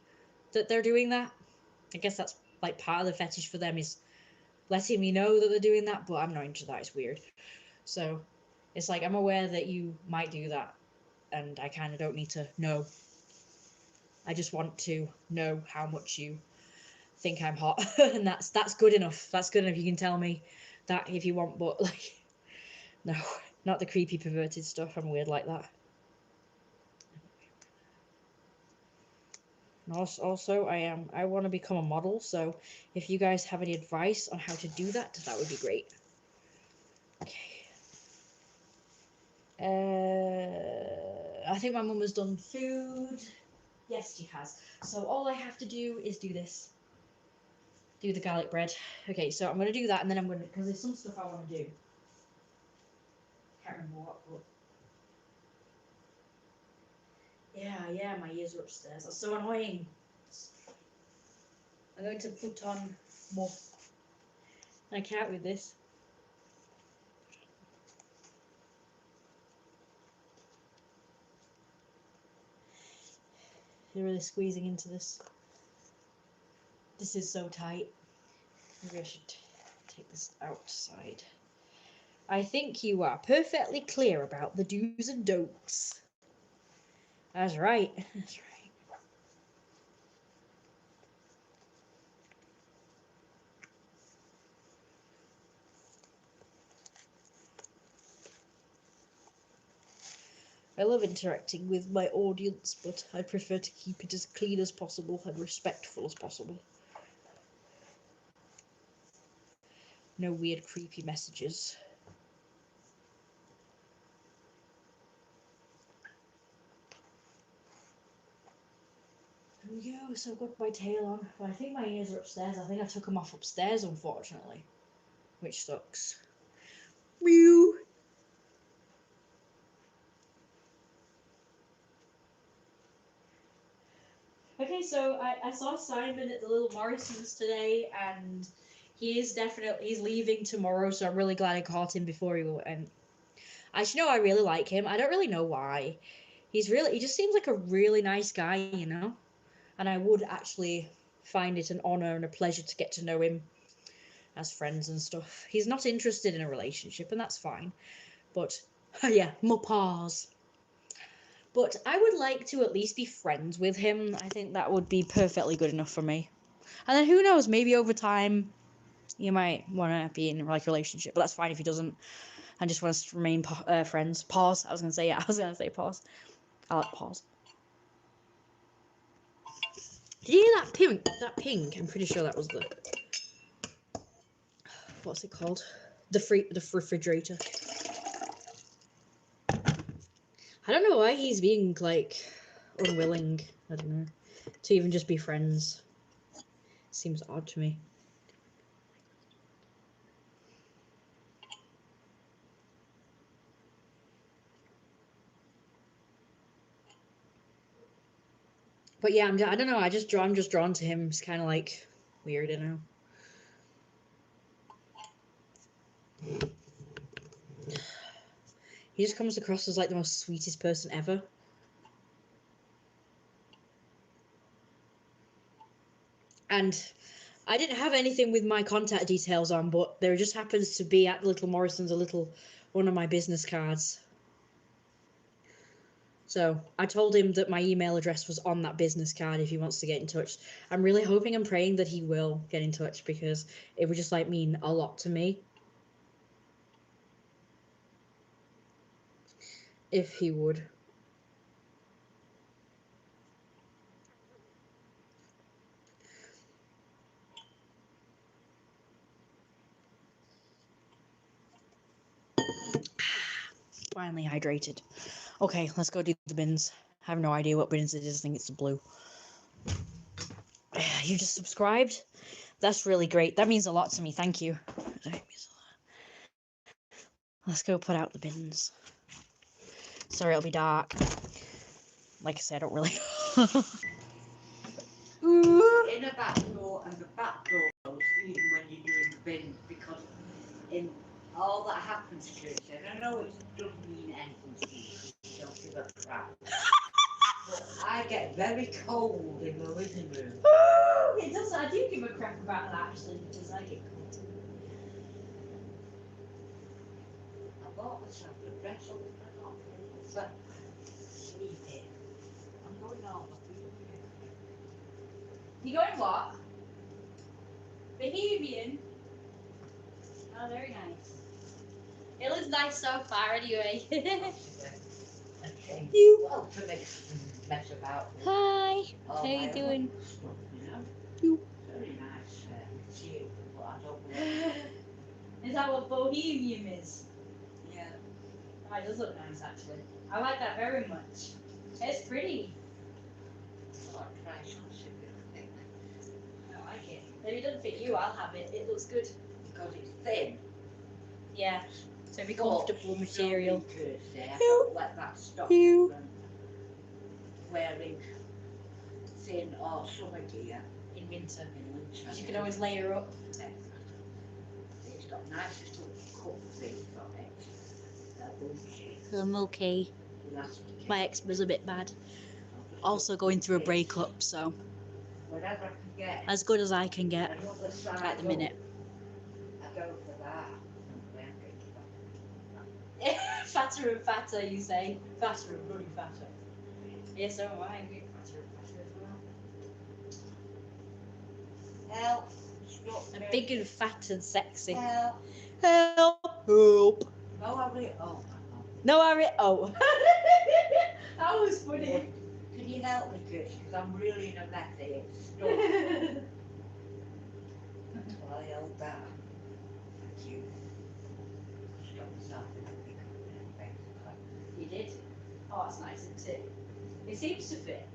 that they're doing that. I guess that's like part of the fetish for them, is letting me know that they're doing that, but I'm not into that. It's weird. So it's like, I'm aware that you might do that, and I kind of don't need to know. I just want to know how much you think I'm hot, and that's good enough. That's good enough. You can tell me that if you want, but like, no, not the creepy perverted stuff. I'm weird like that. Also, I want to become a model, so if you guys have any advice on how to do that, that would be great. Okay. I think my mum has done food. Yes, she has. So all I have to do is do this. Do the garlic bread. Okay, so I'm going to do that, and then I'm going to, because there's some stuff I want to do. Can't remember what, but... Yeah, my ears are upstairs. That's so annoying. I'm going to put on more. I can't with this. You're really squeezing into this. This is so tight. Maybe I should take this outside. I think you are perfectly clear about the do's and don'ts. That's right. That's right. I love interacting with my audience, but I prefer to keep it as clean as possible and respectful as possible. No weird, creepy messages. There we go, so I've got my tail on. But I think my ears are upstairs. I think I took them off upstairs, unfortunately. Which sucks. Mew! Okay, so I saw Simon at the Little Morrisons today, and he's leaving tomorrow, so I'm really glad I caught him before he went. Actually, no, I really like him. I don't really know why. He just seems like a really nice guy, you know? And I would actually find it an honor and a pleasure to get to know him as friends and stuff. He's not interested in a relationship, and that's fine. But, yeah, more pause. But I would like to at least be friends with him. I think that would be perfectly good enough for me. And then who knows, maybe over time you might want to be in like a relationship, but that's fine if he doesn't and just wants to remain friends. Pause. I was going to say pause. I like pause. Did you hear that pink? That pink? I'm pretty sure that was the... What's it called? The refrigerator. I don't know why he's being, like, unwilling, I don't know, to even just be friends. Seems odd to me. But yeah, I don't know, I'm just drawn to him. It's kind of, like, weird, you know? He just comes across as, like, the most sweetest person ever. And I didn't have anything with my contact details on, but there just happens to be at Little Morrison's one of my business cards. So I told him that my email address was on that business card if he wants to get in touch. I'm really hoping and praying that he will get in touch because it would just like mean a lot to me if he would. Finally hydrated. Okay, let's go do the bins. I have no idea what bins it is. I think it's the blue. You just subscribed? That's really great. That means a lot to me. Thank you. Let's go put out the bins. Sorry, it'll be dark. Like I said, I don't really... In a back door and the back door, even when you're doing the bins, because in all that happens to it, and I know it doesn't mean anything to you, you don't give a crap. But I get very cold in the living room. It does. I do give a crap about that actually because I get cold. I bought myself a dress up and off, but sleeping. I'm going over. You going what? Bohemian. Oh, very nice. It looks nice so far, anyway. Okay. You. Well, to mess about with. Hi. All How my you own doing? Stuff, you know? You. Very nice. Cute, but I don't know. Is that what bohemian is? Yeah. Oh, it does look nice, actually. I like that very much. It's pretty. I'll try something different. I like it. If it doesn't fit you, I'll have it. It looks good. Because it's thin. Yeah. So be But comfortable you material. don't need to say, I You. don't let that stop You. you from wearing thin or summer gear In winter. in winter. Because you can always layer up. It's got nice little cup things on it. They're bunchy. I'm okay. Elastic. My eczema's a bit bad. I'll also going through a breakup, so Whatever I can get. as good as I can get Another side at the minute. I go for that. Fatter and fatter, you say? Fatter and bloody fatter. Yes, so am I. I'm getting fatter and fatter as well. Help. Stop I'm me. big and fat and sexy. Help. Help! Help! No, I really. Oh, No, I oh. That was funny. can you help me, Chris? Because I'm really in a mess here. Stop. Well, I held that. Thank you. Stop myself in a big basically. You did? Oh, that's nice, isn't it? It seems to fit.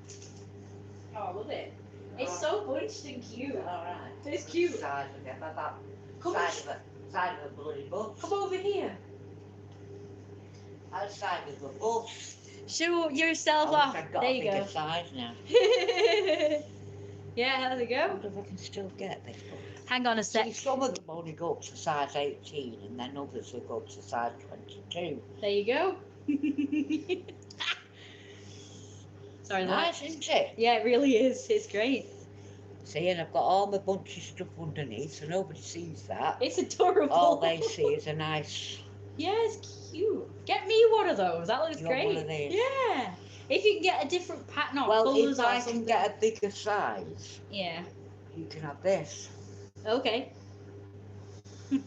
Oh, I love it. It's so bunched and cute. Alright. It's cute. Size of it, about Come side of a bloody bus. Come over here. Outside of a bus. Show yourself I wish off. I'd got There a you bigger go. size now. Yeah, there we I go. wonder if I can still get this. Hang on a See, sec. some of them only go up to size 18 and then others will go up to size 22. There you go. Sorry, Nice, isn't it? Yeah, it really is. It's great. See, and I've got all my bunch of stuff underneath, so nobody sees that. It's adorable. All they see is a nice. Yeah, it's cute. Get me one of those. That looks You want great. one of these? Yeah. If you can get a different pattern or Well, colours if or I something. can get a bigger size, Yeah. you can have this. Okay. Oh,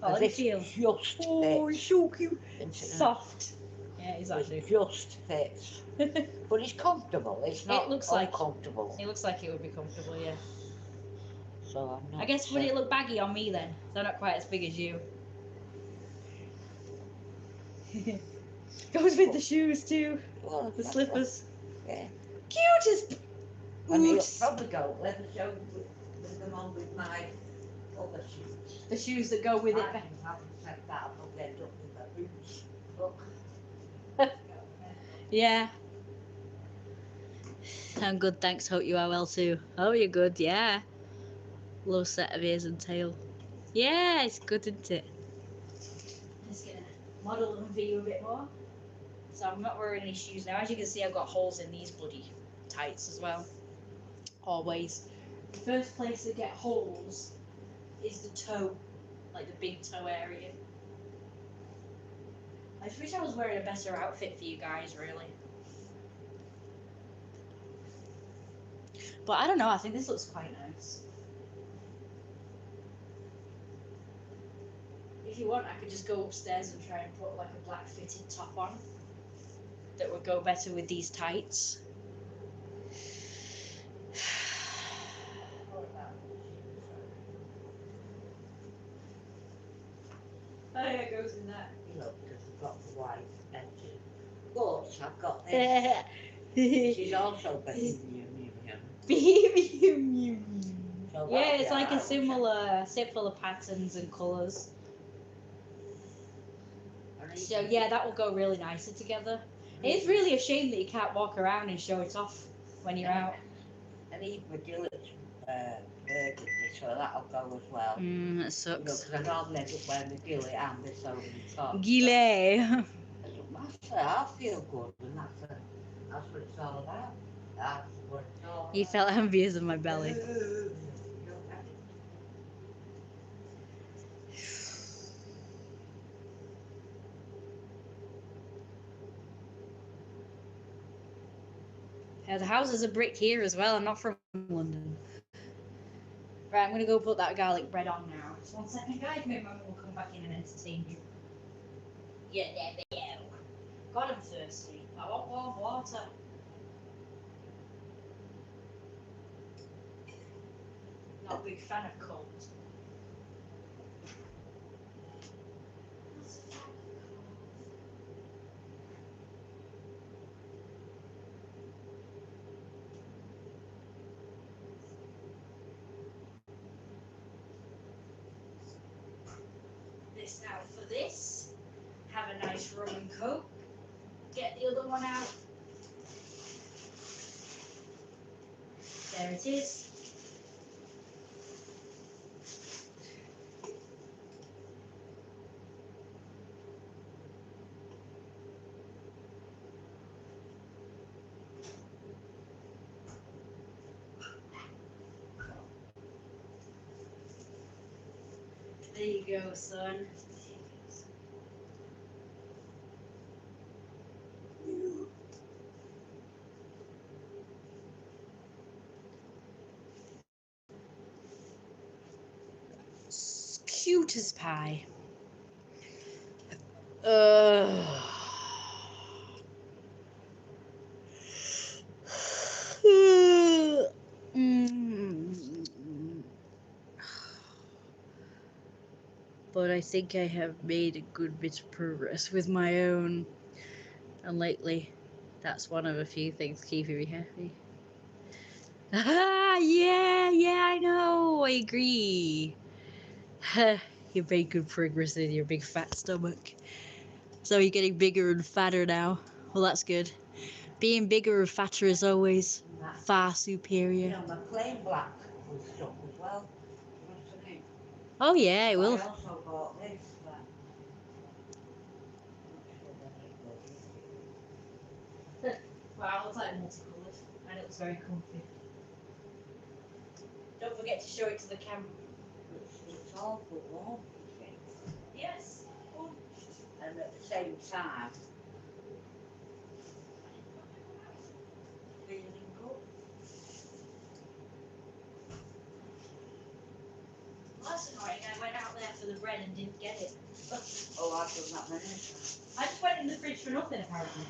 But let me this feel. just Oh, fits. it's so cute. Isn't it? Soft. Yeah, exactly. It just fits. But it's comfortable. It's not looks like- uncomfortable. It looks like it would be comfortable, yeah. So I'm not. I guess would it look baggy on me then? They're not quite as big as you. Goes with the shoes too. Well, The that's slippers. what- Yeah. Cutest And it'll boots. probably go. Let me show you with them on with my other shoes. The shoes that go with it. I haven't said that. I'll probably end up with my boots. Look. Yeah. I'm good, thanks. Hope you are well too. Oh, you're good, yeah. Low set of ears and tail. Yeah, it's good, isn't it? Just gonna model them for you a bit more. So I'm not wearing any shoes now. As you can see, I've got holes in these bloody tights as well. Always. The first place to get holes is the toe, like the big toe area. I just wish I was wearing a better outfit for you guys, really. But I don't know, I think this looks quite nice. If you want, I could just go upstairs and try and put like a black fitted top on that would go better with these tights. Oh yeah, it goes in that. Look, because I've got the white edges. But I've got this. Which is also bohemian. So Yeah, that'll it's be like a alright, similar patterns and colours. won't it? So yeah, that will go really nicely together. It's really a shame that you can't walk around and show it off when you're out. And even with Gillet's burgundy, so that'll go as well. That You know, sucks. because I normally end up wearing the Gillet and this over the top. Gillet. It doesn't matter, I feel good, and that's what it's all about. That's what it's all about. You felt envious of my belly. Yeah, the houses are brick here as well. I'm not from London. Right, I'm gonna go put that garlic bread on now. Just 1 second, guys. Maybe my mum will come back in and entertain you. Yeah, there we go. God, I'm thirsty. I want warm water. Not a big fan of cold. This out for this. Have a nice rum and coke. Get the other one out. There it is. There you go, son. Cute as pie. But I think I have made a good bit of progress with my own, and lately, that's one of a few things keeping me happy. Yeah, I know, I agree. You made good progress with your big fat stomach. So you're getting bigger and fatter now. Well, that's good. Being bigger and fatter is always far You superior. know, my plain black will stop as well. Wasn't it? Oh yeah, it But I will. also bought this. Wow, it looks like multicolored, and it looks very comfy. Don't forget to show it to the camera. It's all for warm, you see. Yes. And at the same time, feeling good. Well, that's annoying. I went out there for the bread and didn't get it. Oh, I've done that many times. I just went in the fridge for nothing, apparently.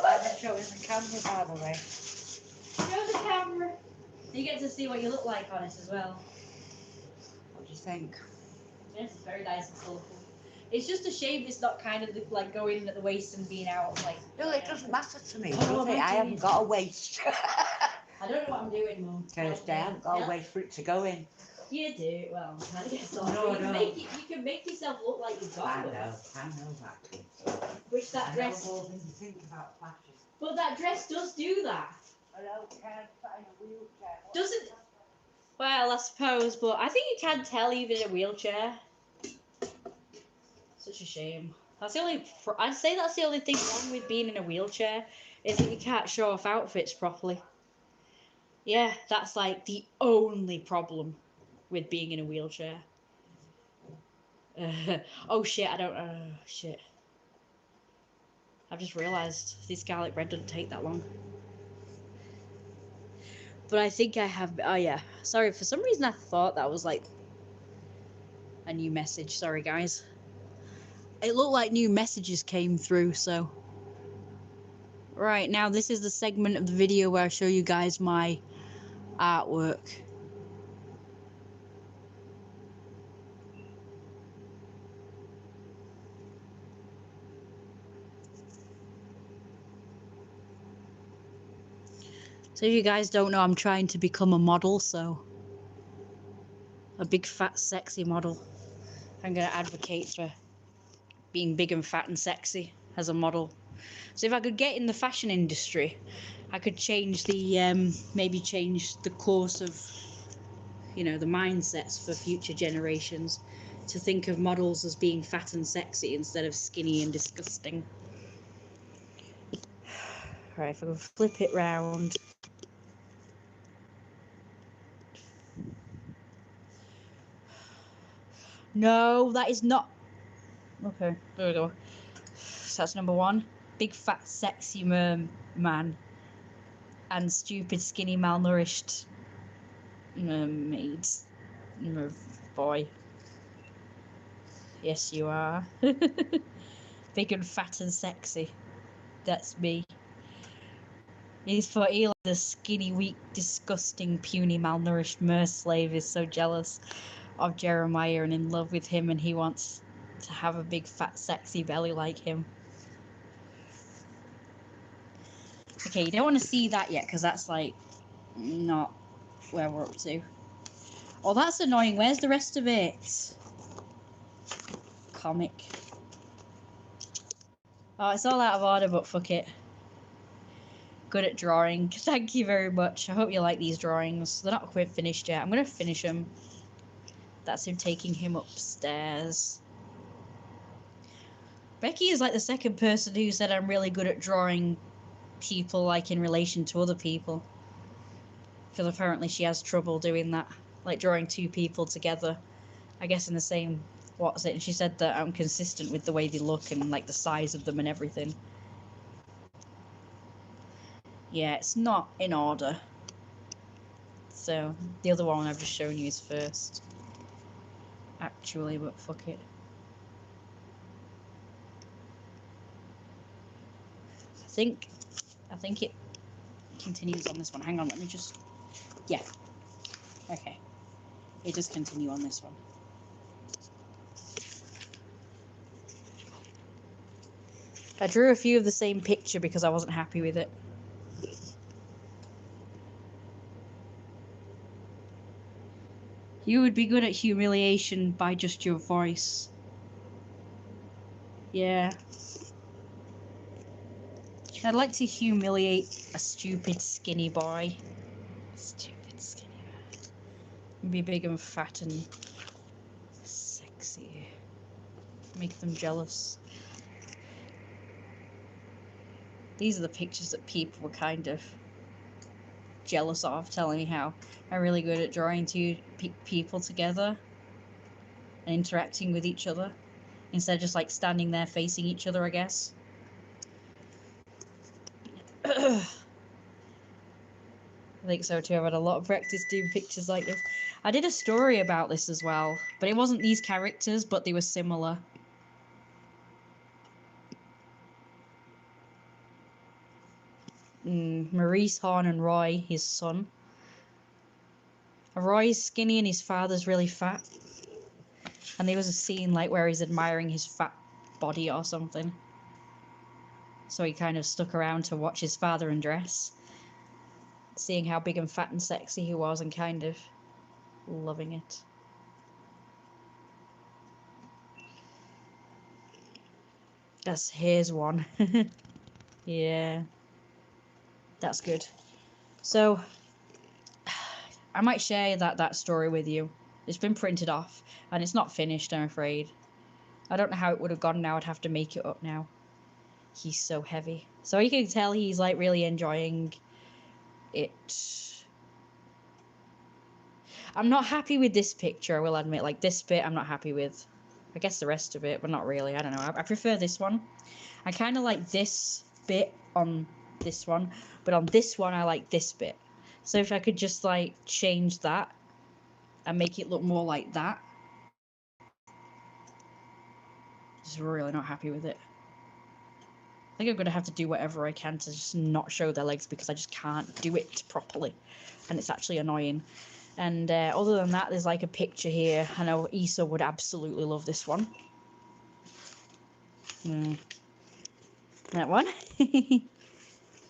I'm showing the camera, by the way. Show the camera. You get to see what you look like on it as well. What do you think? Yes, it's very nice and colourful. It's just a shame it's not kind of like going at the waist and being out like. No, it doesn't matter to me, Oh, does it? my I haven't days. got a waist. I don't know what I'm doing, Mum. Thursday, I haven't got a waist for it to go in. You do. Well, I guess not. No, you can no. make it, you can make yourself look like you've got I one. know that. Kid. Which that I dress. know more than you think about fashion. But that dress does do that. I don't care if I'm in a wheelchair. Doesn't. Well, I suppose, but I think you can tell even in a wheelchair. Such a shame. That's the only. I'd say that's the only thing wrong with being in a wheelchair is that you can't show off outfits properly. Yeah, that's like the only problem with being in a wheelchair. Oh shit! I don't. Shit. I've just realised this garlic bread doesn't take that long. But I think I have. Oh yeah. Sorry. For some reason, I thought that was like a new message. Sorry, guys. It looked like new messages came through. So. Right now, this is the segment of the video where I show you guys my artwork. So if you guys don't know, I'm trying to become a model, so a big fat sexy model. I'm going to advocate for being big and fat and sexy as a model. So if I could get in the fashion industry, I could change the maybe change the course of, you know, the mindsets for future generations to think of models as being fat and sexy instead of skinny and disgusting. Right, if I can flip it round. No, that is not. Okay, there we go. So that's number one. Big fat sexy man and stupid skinny malnourished mermaid boy. Yes, you are. Big and fat and sexy. That's me. He's for Eli, the skinny, weak, disgusting, puny, malnourished mer slave is so jealous of Jeremiah and in love with him, and he wants to have a big fat sexy belly like him. Okay, you don't want to see that yet because that's like not where we're up to. Oh, that's annoying. Where's the rest of it? Comic. Oh, it's all out of order, but fuck it. Good at drawing. Thank you very much. I hope you like these drawings. They're not quite finished yet. I'm going to finish them. That's him taking him upstairs. Becky is like the second person who said I'm really good at drawing people like in relation to other people. Because apparently she has trouble doing that. Like drawing two people together I guess in the same, what's it? And she said that I'm consistent with the way they look and like the size of them and everything. Yeah, it's not in order. So the other one I've just shown you is first. Actually, but fuck it. I think it continues on this one. Hang on, let me just... Yeah. Okay. It does continue on this one. I drew a few of the same picture because I wasn't happy with it. You would be good at humiliation by just your voice. Yeah. I'd like to humiliate a stupid skinny boy. Stupid skinny boy. Be big and fat and sexy. Make them jealous. These are the pictures that people were kind of jealous of, telling me how I'm really good at drawing two people together and interacting with each other instead of just like standing there facing each other, I guess. I think so too. I've had a lot of practice doing pictures like this. I did a story about this as well, but it wasn't these characters, but they were similar. Maurice Horn and Roy, his son. Roy's skinny and his father's really fat. And there was a scene like where he's admiring his fat body or something. So he kind of stuck around to watch his father undress, seeing how big and fat and sexy he was and kind of loving it. Here's one. Yeah. That's good. So, I might share that story with you. It's been printed off, and it's not finished, I'm afraid. I don't know how it would have gone now. I'd have to make it up now. He's so heavy. So you can tell he's, like, really enjoying it. I'm not happy with this picture, I will admit. Like, this bit I'm not happy with. I guess the rest of it, but not really. I don't know. I prefer this one. I kind of like this bit on this one, but on this one I like this bit. So if I could just like change that and make it look more like that. Just really not happy with it. I think I'm going to have to do whatever I can to just not show their legs because I just can't do it properly. And it's actually annoying. And other than that, there's like a picture here. I know Issa would absolutely love this one. That one.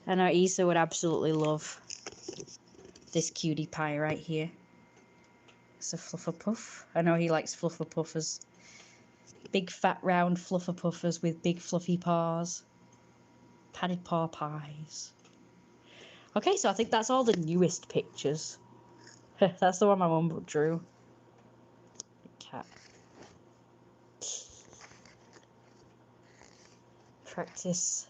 I know Issa would absolutely love this cutie pie right here. It's a Flufferpuff. I know he likes Flufferpuffers. Big fat round Flufferpuffers with big fluffy paws. Padded paw pies. Okay, so I think that's all the newest pictures. That's the one my mum drew. Cat. Practice.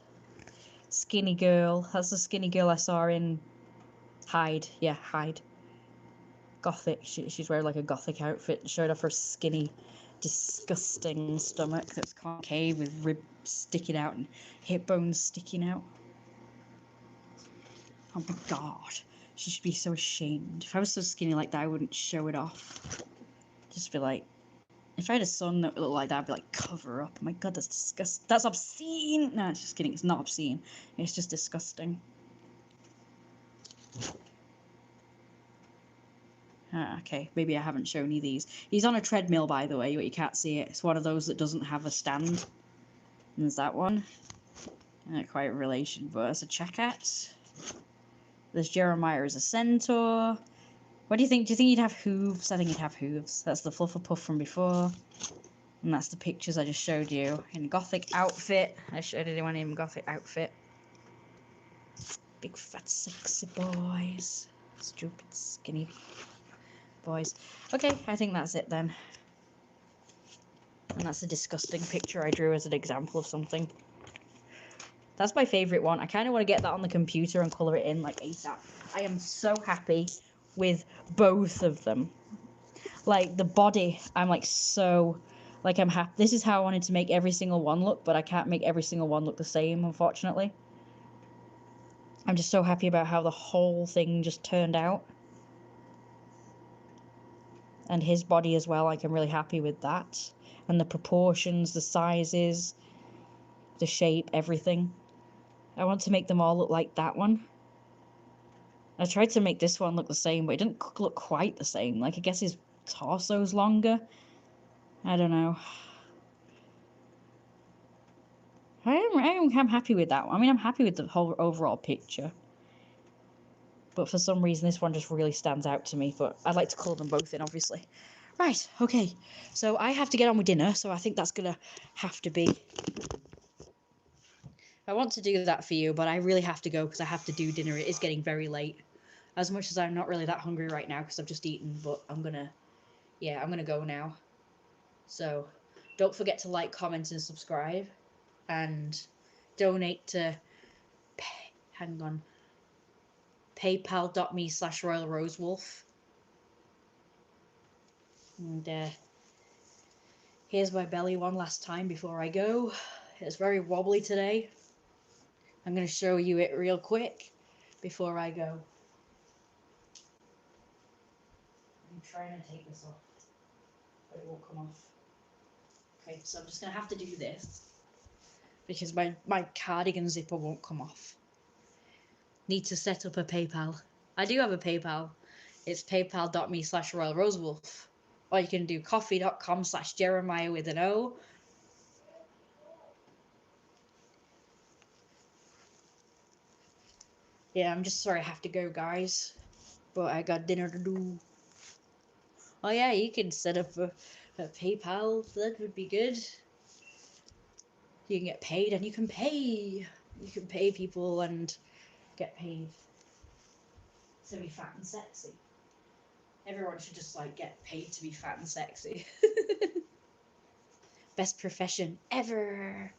Skinny girl. That's the skinny girl I saw in Hyde. Yeah, Hyde. Gothic. She's wearing like a gothic outfit. Showed off her skinny, disgusting stomach that's concave with ribs sticking out and hip bones sticking out. Oh my god. She should be so ashamed. If I was so skinny like that, I wouldn't show it off. Just be like, if I had a son that looked like that, I'd be like, cover up. Oh my god, that's disgusting. That's obscene. No, just kidding. It's not obscene. It's just disgusting. Okay, maybe I haven't shown you these. He's on a treadmill, by the way, but you can't see it. It's one of those that doesn't have a stand. And there's that one. Not quite a relation, but it's a checkout. There's Jeremiah as a centaur. What do you think? Do you think he'd have hooves? I think he'd have hooves. That's the Flufferpuff from before. And that's the pictures I just showed you. In gothic outfit. I showed anyone in gothic outfit. Big fat sexy boys. Stupid skinny boys. Okay, I think that's it then. And that's a disgusting picture I drew as an example of something. That's my favourite one. I kind of want to get that on the computer and colour it in like ASAP. I am so happy with both of them. Like the body, I'm like so, like I'm happy. This is how I wanted to make every single one look, but I can't make every single one look the same, unfortunately. I'm just so happy about how the whole thing just turned out. And his body as well, like I'm really happy with that. And the proportions, the sizes, the shape, everything. I want to make them all look like that one. I tried to make this one look the same, but it didn't look quite the same. Like, I guess his torso's longer. I don't know. I'm happy with that one. I mean, I'm happy with the whole overall picture. But for some reason, this one just really stands out to me. But I'd like to colour them both in, obviously. Right, okay. So I have to get on with dinner, so I think that's going to have to be... I want to do that for you, but I really have to go because I have to do dinner. It is getting very late. As much as I'm not really that hungry right now because I've just eaten, but I'm going to go now. So don't forget to like, comment, and subscribe. And donate to... Hang on. paypal.me/royalrosewolf. And here's my belly one last time before I go. It's very wobbly today. I'm going to show you it real quick before I go. I'm trying to take this off, but it won't come off. Okay, so I'm just going to have to do this because my cardigan zipper won't come off. Need to set up a PayPal. I do have a PayPal. It's paypal.me/royalrosewolf. Or you can do coffee.com/Jeremiah with an O. Yeah, I'm just sorry I have to go, guys. But I got dinner to do. Oh yeah, you can set up a PayPal. That would be good. You can get paid and you can pay. You can pay people and get paid to be fat and sexy. Everyone should just like get paid to be fat and sexy. Best profession ever.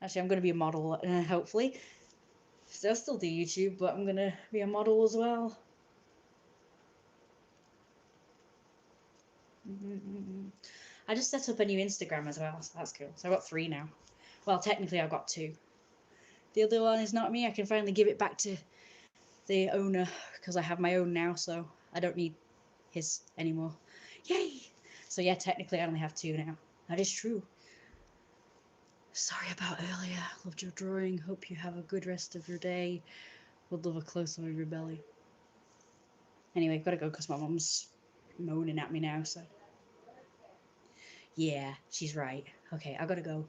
Actually, I'm going to be a model, hopefully. So I'll still do YouTube, but I'm going to be a model as well. I just set up a new Instagram as well, so that's cool. So I've got 3 now. Well, technically I've got 2. The other one is not me. I can finally give it back to the owner because I have my own now, so I don't need his anymore. Yay! So yeah, technically I only have 2 now. That is true. Sorry about earlier. Loved your drawing. Hope you have a good rest of your day. Would love a close-up of your belly. Anyway, gotta go because my mum's moaning at me now, so... Yeah, she's right. Okay, I gotta go.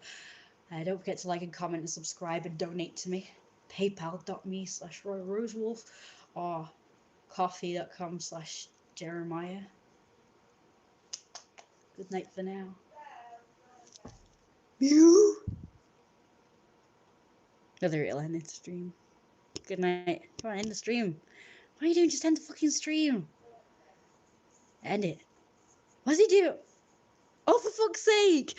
Don't forget to like and comment and subscribe and donate to me. paypal.me/royalrosewolf or coffee.com/Jeremiah. Good night for now. Mew. Whether it'll end the stream. Good night. Come on, end the stream. What are you doing? Just end the fucking stream. End it. What's he doing? Oh, for fuck's sake!